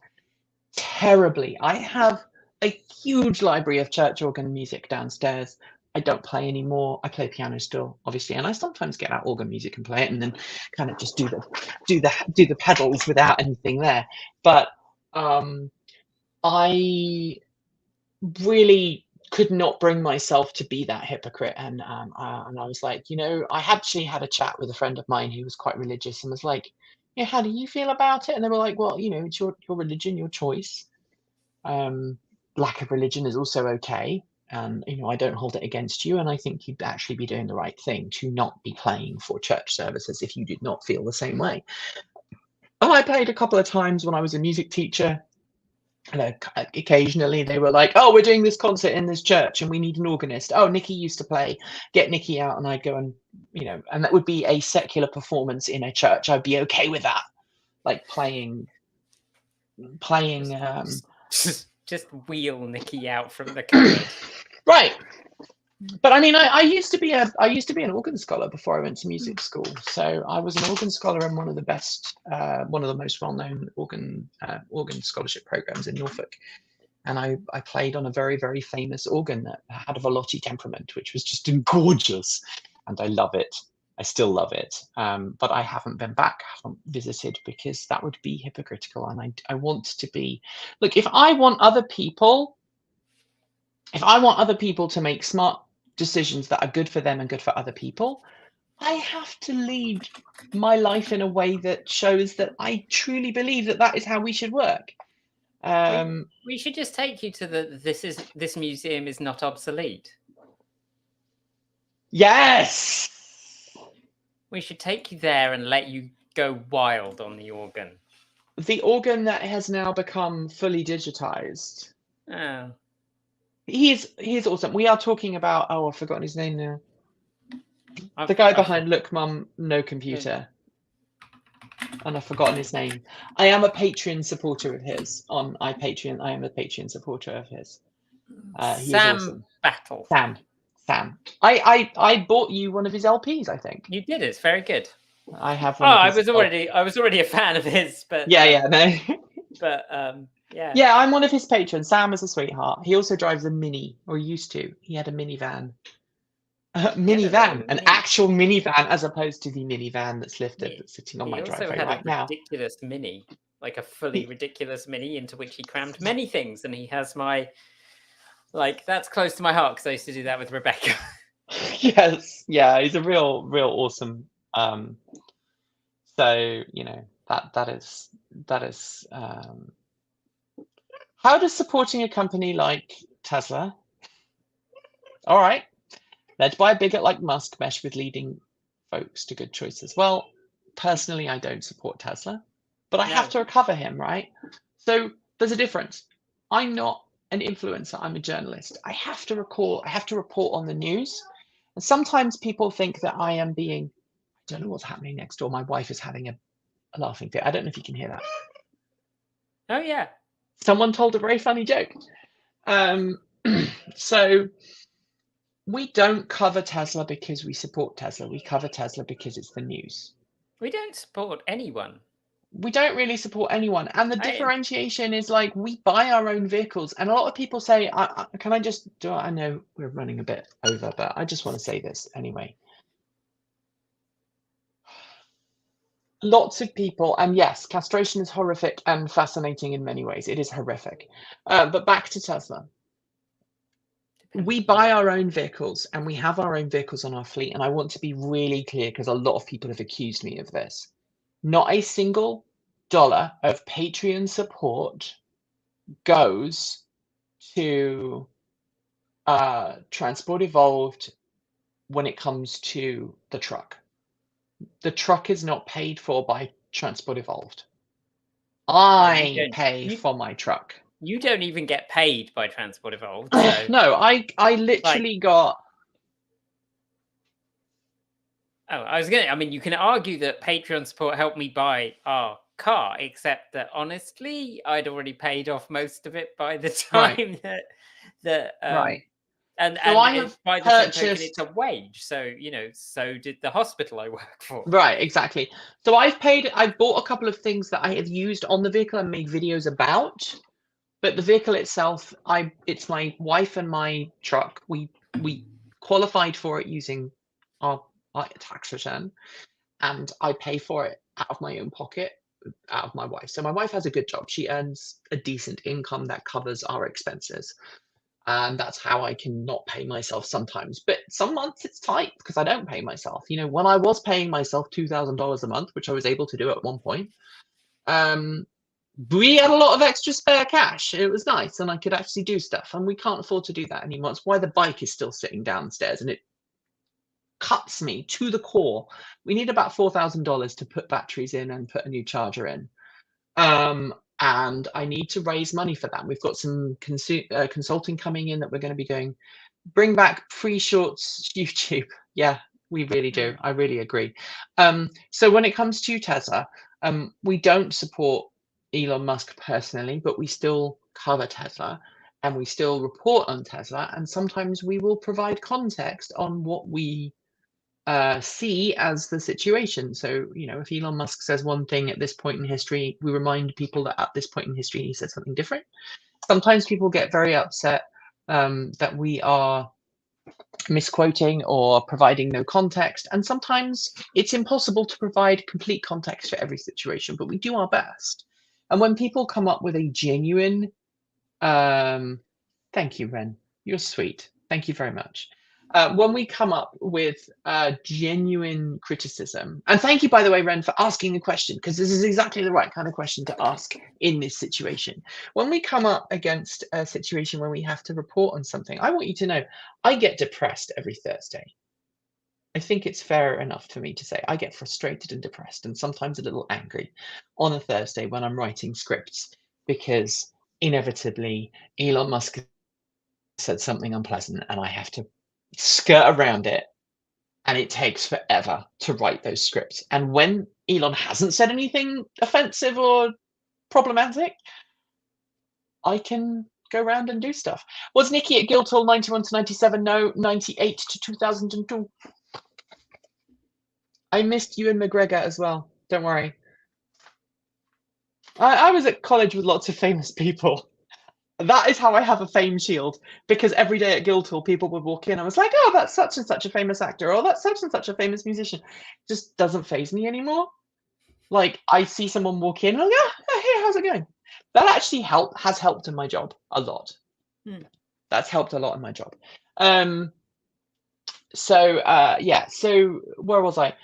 terribly. I have a huge library of church organ music downstairs. I don't play anymore. I play piano still, obviously, and I sometimes get out organ music and play it, and then kind of just do the pedals without anything there. But I really could not bring myself to be that hypocrite, and I was like, I actually had a chat with a friend of mine who was quite religious and was like, how do you feel about it? And they were like, well, it's your religion, your choice. Lack of religion is also okay, and I don't hold it against you, and I think you'd actually be doing the right thing to not be playing for church services if you did not feel the same way. And I played a couple of times when I was a music teacher. And occasionally they were like, oh, we're doing this concert in this church and we need an organist. Oh, Nikki used to play, get Nikki out. And I'd go and, and that would be a secular performance in a church. I'd be okay with that. Like playing. Just wheel Nikki out from the cupboard. Right. But I mean, I used to be an organ scholar before I went to music school. So I was an organ scholar in one of the most well-known organ scholarship programs in Norfolk. And I played on a very, very famous organ that had a Velotti temperament, which was just gorgeous. And I love it. I still love it. But I haven't been back, haven't visited, because that would be hypocritical. And I want to be, look, if I want other people to make smart decisions that are good for them and good for other people, I have to lead my life in a way that shows that I truly believe that is how we should work. We should just take you to this museum is not obsolete. Yes. We should take you there and let you go wild on the organ. The organ that has now become fully digitized. Oh. He's awesome. We are talking about, I've forgotten his name now. The guy behind Look Mum, No Computer. And I've forgotten his name. I am a Patreon supporter of his on iPatreon. I am a Patreon supporter of his. Sam awesome. Battle. Sam. I bought you one of his LPs, I think. You did. It's very good. I have one. I was already a fan of his, but no. But Yeah, I'm one of his patrons. Sam is a sweetheart. He also drives a Mini, or used to. He had a minivan. An actual minivan, as opposed to the minivan that's lifted, that's sitting on my driveway right now. Ridiculous Mini, like a fully ridiculous Mini, into which he crammed many things, and he has that's close to my heart because I used to do that with Rebecca. Yes, yeah, he's a real awesome. So that is. How does supporting a company like Tesla, all right, led by a bigot like Musk, mesh with leading folks to good choices? Well, personally, I don't support Tesla, but I No. have to recover him, right? So there's a difference. I'm not an influencer. I'm a journalist. I have to report on the news. And sometimes people think that I am being, I don't know what's happening next door. My wife is having a laughing fit. I don't know if you can hear that. Oh yeah. Someone told a very funny joke. So we don't cover Tesla because we support Tesla. We cover Tesla because it's the news. We don't support anyone. We don't really support anyone. And the I- differentiation is like we buy our own vehicles. And a lot of people say, can I just do it? I know we're running a bit over, but I just want to say this anyway. Lots of people, and yes, castration is horrific and fascinating in many ways. It is horrific. But back to Tesla. We buy our own vehicles and we have our own vehicles on our fleet. And I want to be really clear because a lot of people have accused me of this. Not a single dollar of Patreon support goes to Transport Evolved when it comes to the truck. The truck is not paid for by Transport Evolved. I pay for my truck. You don't even get paid by Transport Evolved. So No, I literally got. Oh, I mean, you can argue that Patreon support helped me buy our car, except that honestly, I'd already paid off most of it by the time that Right. And So I have by the same token, purchased. it's a wage. So, so did the hospital I work for. Right, exactly. So I've bought a couple of things that I have used on the vehicle and made videos about. But the vehicle itself, it's my wife and my truck. We qualified for it using our tax return, and I pay for it out of my own pocket, out of my wife. So my wife has a good job. She earns a decent income that covers our expenses. And that's how I can not pay myself sometimes. But some months it's tight because I don't pay myself. When I was paying myself $2,000 a month, which I was able to do at one point, we had a lot of extra spare cash. It was nice, and I could actually do stuff. And we can't afford to do that anymore. It's why the bike is still sitting downstairs, and it cuts me to the core. We need about $4,000 to put batteries in and put a new charger in. And I need to raise money for that. We've got some consulting coming in that we're going to be doing. Bring back pre-shorts YouTube. Yeah, we really do. I really agree. So when it comes to Tesla, we don't support Elon Musk personally, but we still cover Tesla and we still report on Tesla. And sometimes we will provide context on what we see as the situation. So, if Elon Musk says one thing at this point in history, we remind people that at this point in history, he said something different. Sometimes people get very upset that we are misquoting or providing no context. And sometimes it's impossible to provide complete context for every situation, but we do our best. And when people come up with a genuine, thank you, Ren, you're sweet. Thank you very much. When we come up with genuine criticism, and thank you, by the way, Ren, for asking the question, because this is exactly the right kind of question to ask in this situation. When we come up against a situation where we have to report on something, I want you to know I get depressed every Thursday. I think it's fair enough for me to say I get frustrated and depressed and sometimes a little angry on a Thursday when I'm writing scripts, because inevitably Elon Musk said something unpleasant and I have to skirt around it, and it takes forever to write those scripts. And when Elon hasn't said anything offensive or problematic, I can go around and do stuff. Was Nikki at Guildhall 91 to 97? No, 98 to 2002. I missed Ewan McGregor as well. Don't worry. I was at college with lots of famous people. That is how I have a fame shield, because every day at Guildhall, people would walk in. I was like, oh, that's such and such a famous actor, or that's such and such a famous musician. It just doesn't faze me anymore. Like, I see someone walk in, and I'm like, oh, hey, how's it going? That actually has helped in my job a lot. That's helped a lot in my job. So where was I?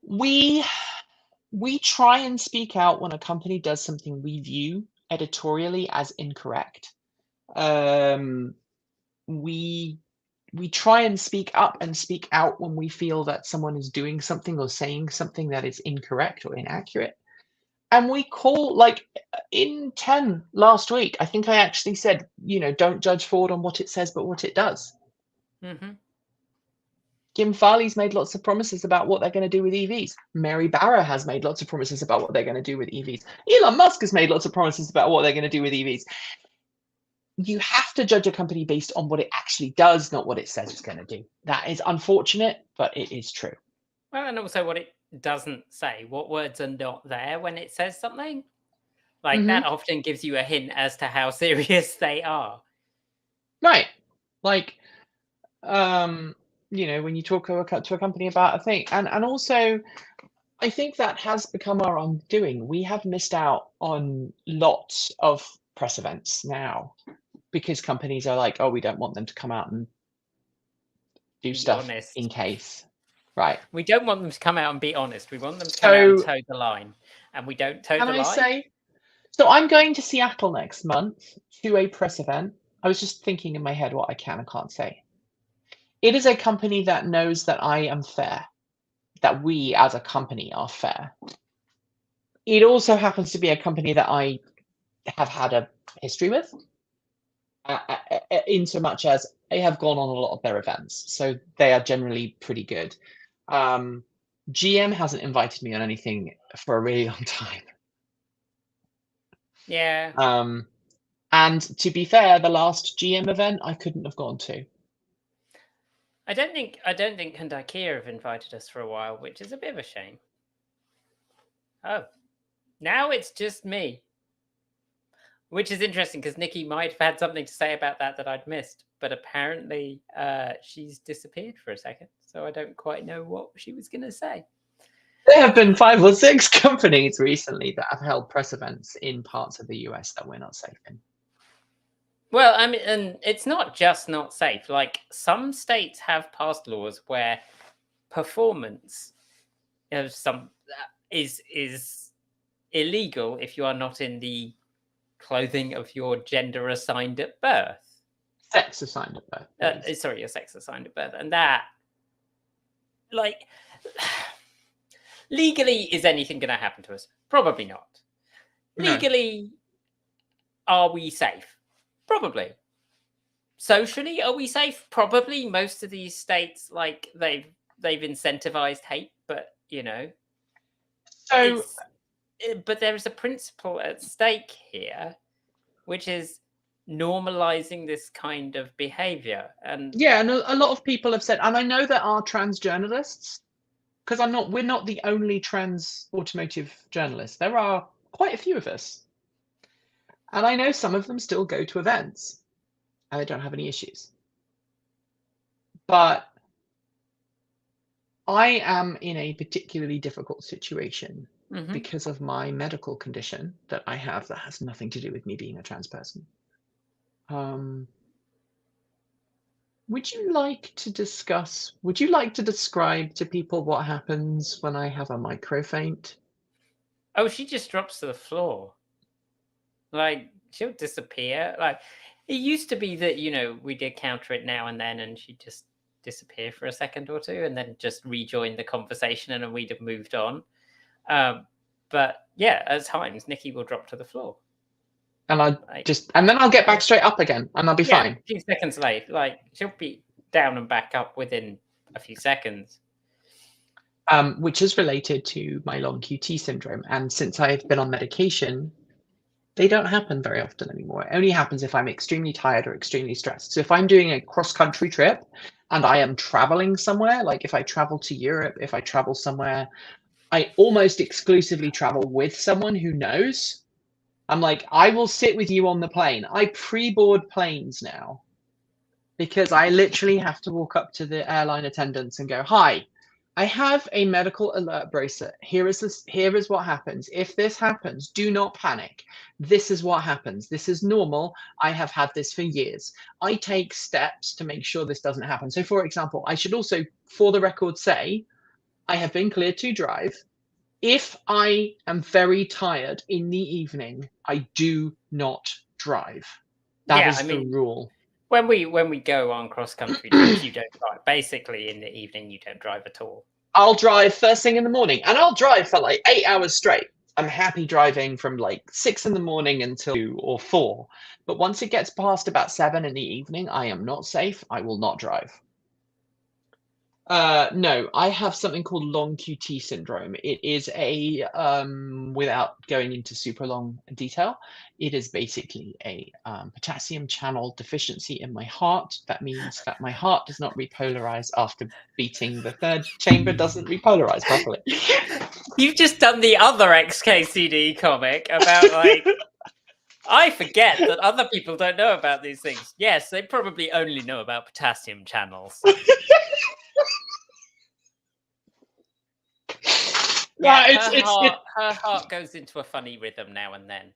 We try and speak out when a company does something we view editorially as incorrect. We we try and speak up and speak out when we feel that someone is doing something or saying something that is incorrect or inaccurate. And we call, like in 10 last week, I think I actually said, don't judge Ford on what it says, but what it does. Mm-hmm. Kim Farley's made lots of promises about what they're going to do with EVs. Mary Barra has made lots of promises about what they're going to do with EVs. Elon Musk has made lots of promises about what they're going to do with EVs. You have to judge a company based on what it actually does, not what it says it's going to do. That is unfortunate, but it is true. Well, and also what it doesn't say, what words are not there when it says something. Like that often gives you a hint as to how serious they are. Right. Like, when you talk to a company about a thing. And also, I think that has become our undoing. We have missed out on lots of press events now because companies are like, oh, we don't want them to come out and do stuff honest. in case. Right. We don't want them to come out and be honest. We want them to come out and toe the line. And we don't toe the line. So I'm going to Seattle next month to a press event. I was just thinking in my head what I can and can't say. It is a company that knows that I am fair, that we as a company are fair. It also happens to be a company that I have had a history with, in so much as I have gone on a lot of their events. So they are generally pretty good. GM hasn't invited me on anything for a really long time. Yeah. And to be fair, the last GM event I couldn't have gone to. I don't think Hyundai Kia have invited us for a while, which is a bit of a shame. Oh, now it's just me. Which is interesting because Nikki might have had something to say about that I'd missed, but apparently she's disappeared for a second, so I don't quite know what she was going to say. There have been 5 or 6 companies recently that have held press events in parts of the US that we're not safe in. Well, I mean, and it's not just not safe. Like some states have passed laws where performance of some is illegal if you are not in the clothing of your gender assigned at birth. Sex assigned at birth. Sorry, your sex assigned at birth. And that, like, legally, is anything going to happen to us? Probably not. No. Legally, are we safe? Probably. Socially, are we safe? Probably. Most of these states, like, they've incentivized hate, but, So, but there is a principle at stake here, which is normalizing this kind of behavior. And yeah, and a lot of people have said, and I know there are trans journalists, because we're not the only trans automotive journalists. There are quite a few of us. And I know some of them still go to events and they don't have any issues. But I am in a particularly difficult situation because of my medical condition that I have that has nothing to do with me being a trans person. Would you like to describe to people what happens when I have a micro faint? Oh, she just drops to the floor. Like, she'll disappear. Like, it used to be that, we did counter it now and then, and she'd just disappear for a second or two and then just rejoin the conversation and then we'd have moved on. But yeah, at times, Nikki will drop to the floor. And and then I'll get back straight up again and I'll be fine. A few seconds late. Like, she'll be down and back up within a few seconds. Which is related to my long QT syndrome. And since I've been on medication, they don't happen very often anymore. It only happens if I'm extremely tired or extremely stressed. So if I'm doing a cross-country trip and I am traveling somewhere, like if I travel to Europe, if I travel somewhere, I almost exclusively travel with someone who knows. I'm like, I will sit with you on the plane. I pre-board planes now because I literally have to walk up to the airline attendants and go, hi, I have a medical alert bracelet. Here is what happens. If this happens, do not panic. This is what happens. This is normal. I have had this for years. I take steps to make sure this doesn't happen. So for example, I should also, for the record, say, I have been cleared to drive. If I am very tired in the evening, I do not drive. That is the rule. When we go on cross country trips, you don't drive. Basically, in the evening, you don't drive at all. I'll drive first thing in the morning, and I'll drive for like 8 hours straight. I'm happy driving from like 6 in the morning until 2 or 4. But once it gets past about 7 in the evening, I am not safe. I will not drive. No, I have something called long QT syndrome. It is a, without going into super long detail, it is basically a potassium channel deficiency in my heart. That means that my heart does not repolarize after beating. The third chamber doesn't repolarize properly. You've just done the other XKCD comic about like. I forget that other people don't know about these things. Yes, they probably only know about potassium channels. Yeah, her heart goes into a funny rhythm now and then.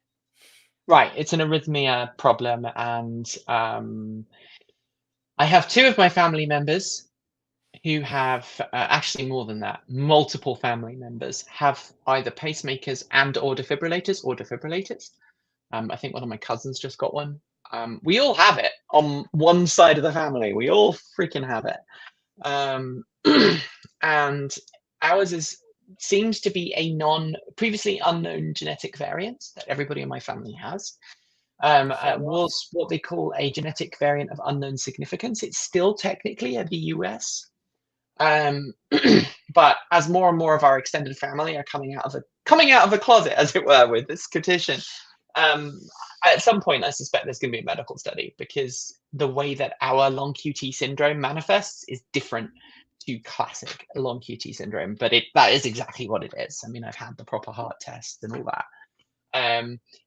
Right, it's an arrhythmia problem, and I have 2 of my family members who have, actually more than that, multiple family members have either pacemakers and or defibrillators. I think one of my cousins just got one. We all have it on one side of the family. We all freaking have it. And ours seems to be a previously unknown genetic variant that everybody in my family has. Was what they call a genetic variant of unknown significance. It's still technically a VUS. But as more and more of our extended family are coming out of the closet, as it were, with this condition, at some point I suspect there's going to be a medical study, because the way that our long QT syndrome manifests is different to classic long QT syndrome, but that is exactly what it is. I mean, I've had the proper heart test and all that.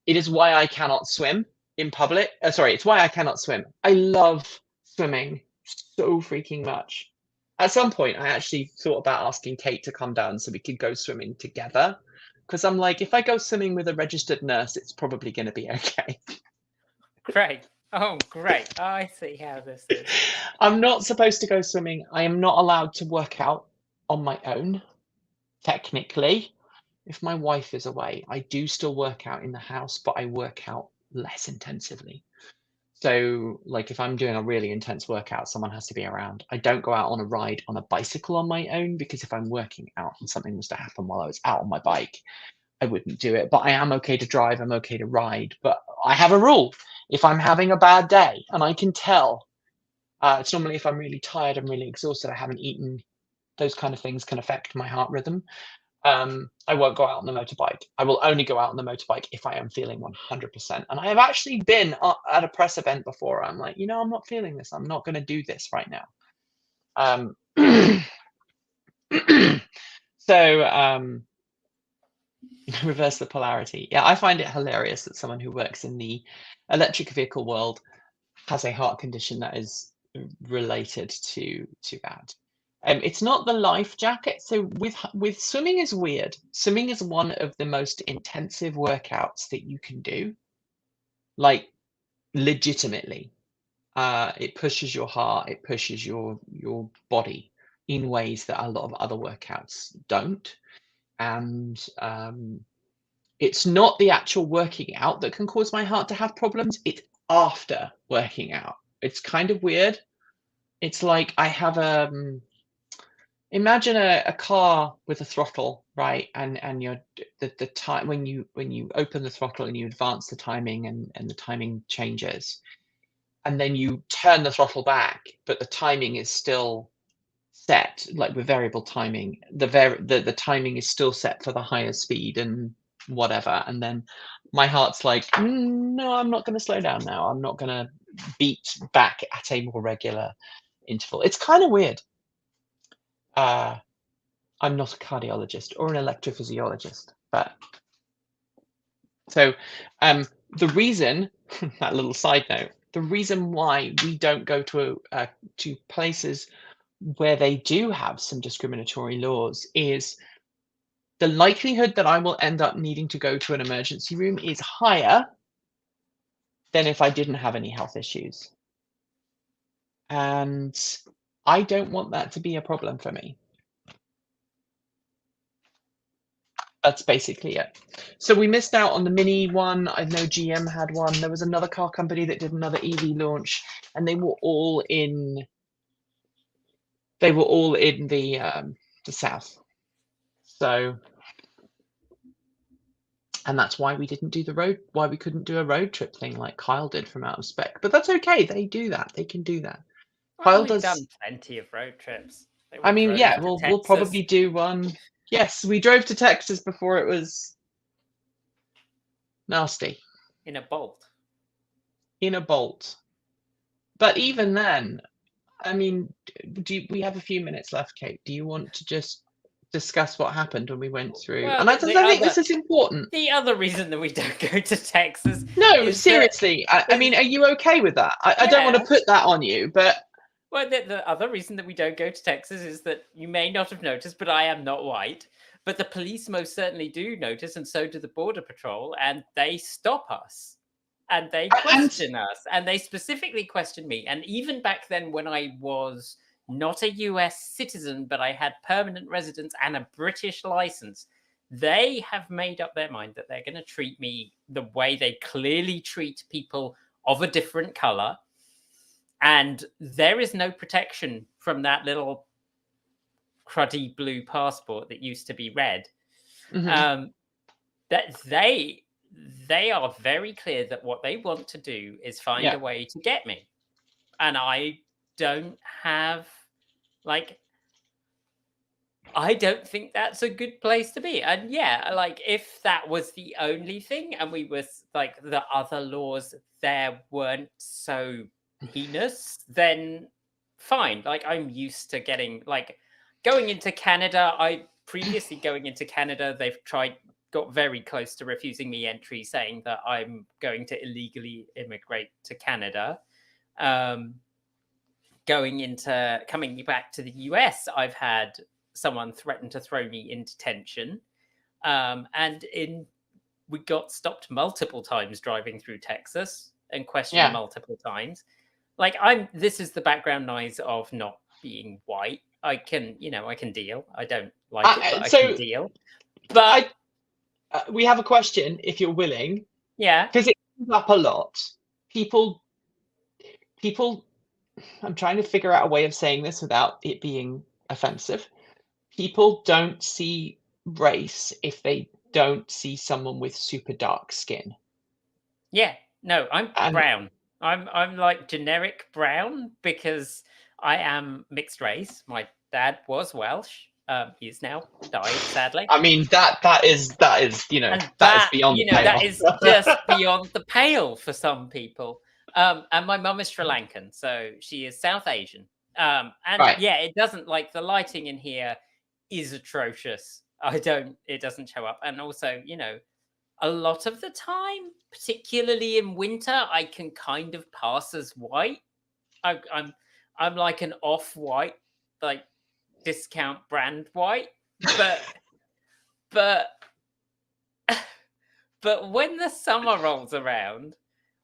It is why I cannot swim in public. It's why I cannot swim. I love swimming so freaking much. At some point, I actually thought about asking Kate to come down so we could go swimming together. Because I'm like, if I go swimming with a registered nurse, it's probably going to be okay. Great. Oh, great. Oh, I see how this is. I'm not supposed to go swimming. I am not allowed to work out on my own, technically. If my wife is away, I do still work out in the house, but I work out less intensively. So, like, if I'm doing a really intense workout, someone has to be around. I don't go out on a ride on a bicycle on my own, because if I'm working out and something was to happen while I was out on my bike, I wouldn't do it. But I am okay to drive. I'm okay to ride. But I have a rule. If I'm having a bad day and I can tell, it's normally if I'm really tired, I'm really exhausted, I haven't eaten, those kind of things can affect my heart rhythm. I won't go out on the motorbike. I will only go out on the motorbike if I am feeling 100%. And I have actually been at a press event before. I'm like, I'm not feeling this. I'm not going to do this right now. So reverse the polarity. Yeah, I find it hilarious that someone who works in the electric vehicle world has a heart condition that is related to that. It's not the life jacket. So with swimming is weird. Swimming is one of the most intensive workouts that you can do. Like, legitimately. It pushes your heart, it pushes your body in ways that a lot of other workouts don't. And it's not the actual working out that can cause my heart to have problems. It's after working out. It's kind of weird. It's like I have imagine a car with a throttle, right? And you're the time when you open the throttle and you advance the timing, and the timing changes, and then you turn the throttle back, but the timing is still set, like with variable timing. The timing is still set for the higher speed and whatever. And then my heart's like, no, I'm not going to slow down now. I'm not going to beat back at a more regular interval. It's kind of weird. I'm not a cardiologist or an electrophysiologist, but so the reason, that little side note, the reason why we don't go to places where they do have some discriminatory laws is the likelihood that I will end up needing to go to an emergency room is higher than if I didn't have any health issues. And I don't want that to be a problem for me. That's basically it. So we missed out on the Mini one. I know GM had one. There was another car company that did another EV launch, and they were all in. They were all in the south. So, and that's why we didn't do the road. Why we couldn't do a road trip thing like Kyle did from Out of Spec. But that's okay. They do that. They can do that. Well, Kyle we've does. done plenty of road trips. Like, I we mean, drove yeah, to we'll probably Texas do one. Yes, we drove to Texas before it was nasty in a Bolt. in a Bolt. But even then, I mean, we have a few minutes left, Kate? Do you want to just discuss what happened when we went through? Well, And I think this is important. The other reason that we don't go to Texas. No, seriously. I mean, are you okay with that? I don't want to put that on you, but. Well, the other reason that we don't go to Texas is that you may not have noticed, but I am not white. But the police most certainly do notice, and so do the Border Patrol, and they stop us. And they question us, and they specifically question me. And even back then, when I was not a US citizen, but I had permanent residence and a British license, they have made up their mind that they're going to treat me the way they clearly treat people of a different color. And there is no protection from that little cruddy blue passport that used to be red. Mm-hmm. That they are very clear that what they want to do is find a way to get me. And I don't have, like, I don't think that's a good place to be. And yeah, like, if that was the only thing and we was like the other laws there weren't so heinous, then fine. Like, I'm used to getting, like, going into Canada. Going into Canada, they've got very close to refusing me entry, saying that I'm going to illegally immigrate to Canada. Coming back to the US, I've had someone threaten to throw me in detention. We got stopped multiple times driving through Texas and questioned multiple times. Like, this is the background noise of not being white. I can deal. I don't like it, but I can deal. But we have a question, if you're willing. Yeah. Because it comes up a lot. People, I'm trying to figure out a way of saying this without it being offensive. People don't see race if they don't see someone with super dark skin. Yeah. No, I'm brown. I'm like generic brown because I am mixed race. My dad was Welsh. He's now died, sadly. I mean, that is that is beyond the pale. That is just beyond the pale for some people. And my mum is Sri Lankan, so she is South Asian. It doesn't, like, the lighting in here is atrocious. It doesn't show up. And also, a lot of the time, particularly in winter, I can kind of pass as white. I'm like an off-white, like, discount brand white, but when the summer rolls around,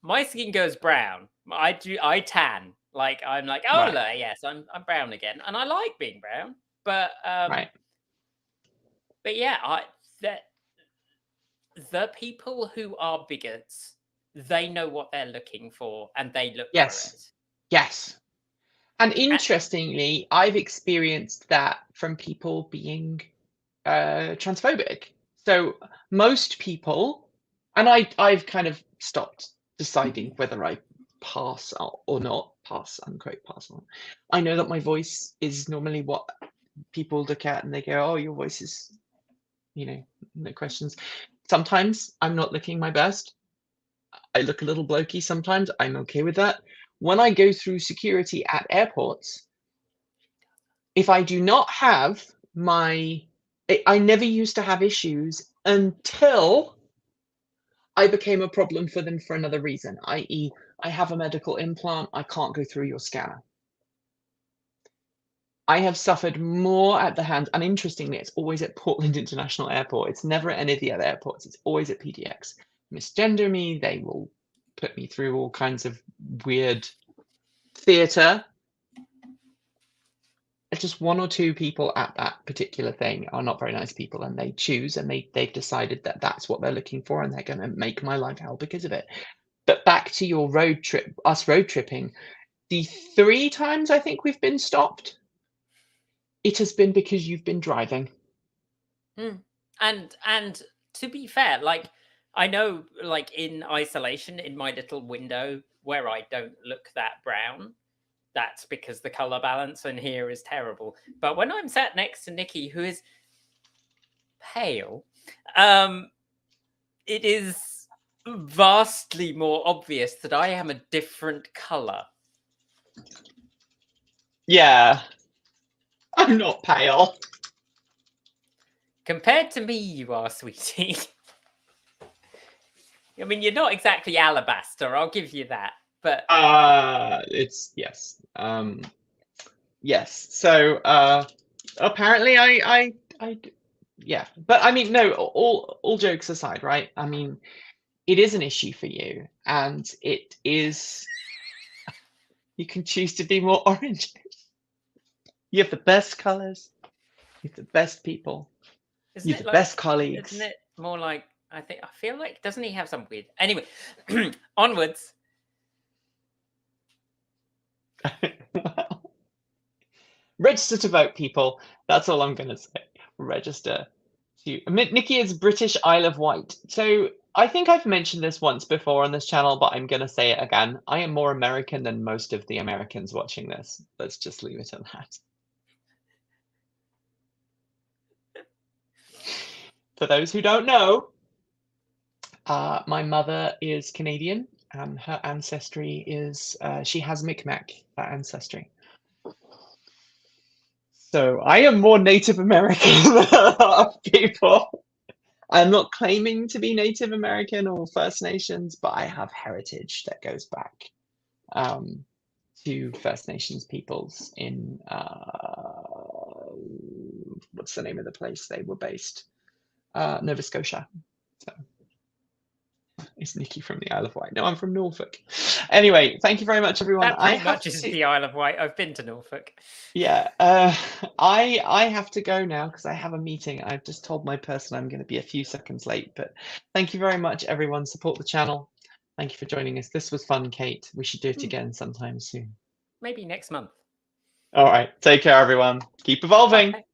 my skin goes brown. I tan. Like, I'm like, yes, I'm brown again, and I like being brown. But but yeah, the people who are bigots, they know what they're looking for, and they look for it. Yes. And interestingly, I've experienced that from people being transphobic. So most people, and I've kind of stopped deciding whether I pass or not, unquote, pass on. I know that my voice is normally what people look at and they go, oh, your voice is, no questions. Sometimes I'm not looking my best. I look a little blokey sometimes. I'm okay with that. When I go through security at airports, if I do not have I never used to have issues until I became a problem for them for another reason, i.e. I have a medical implant, I can't go through your scanner. I have suffered more at the hands, and interestingly, it's always at Portland International Airport. It's never at any of the other airports. It's always at PDX. Misgender me, they will put me through all kinds of weird theatre just one or two people at that particular thing are not very nice people, and they choose and they've decided that that's what they're looking for, and they're going to make my life hell because of it. But back to your road trip, us road tripping, the 3 times I think we've been stopped, it has been because you've been driving. And to be fair, like, I know, like, in isolation, in my little window where I don't look that brown, that's because the color balance in here is terrible. But when I'm sat next to Nikki, who is pale, it is vastly more obvious that I am a different color. Yeah, I'm not pale. Compared to me, you are, sweetie. I mean, you're not exactly alabaster, I'll give you that. But it's yes. Yes. So apparently I yeah. But I mean, no, all jokes aside, right? I mean, it is an issue for you, and it is, you can choose to be more orange. You have the best colors, you have the best people, isn't you have it the like, best colleagues. Isn't it more like, I feel like, doesn't he have some weird, anyway, onwards. Well, register to vote, people. That's all I'm going to say. Register to. Nikki is British Isle of Wight. So I think I've mentioned this once before on this channel, but I'm going to say it again. I am more American than most of the Americans watching this. Let's just leave it at that. For those who don't know, my mother is Canadian. Her ancestry is, she has Micmac ancestry. So I am more Native American than a lot of people. I'm not claiming to be Native American or First Nations, but I have heritage that goes back to First Nations peoples in, what's the name of the place they were based? Nova Scotia. So it's Nikki from the Isle of Wight. No, I'm from Norfolk. Anyway, thank you very much, everyone. That pretty much is the Isle of Wight. I've been to Norfolk. Yeah, I have to go now because I have a meeting. I've just told my person I'm going to be a few seconds late, but thank you very much, everyone. Support the channel. Thank you for joining us. This was fun, Kate. We should do it again sometime soon. Maybe next month. All right. Take care, everyone. Keep evolving. Bye.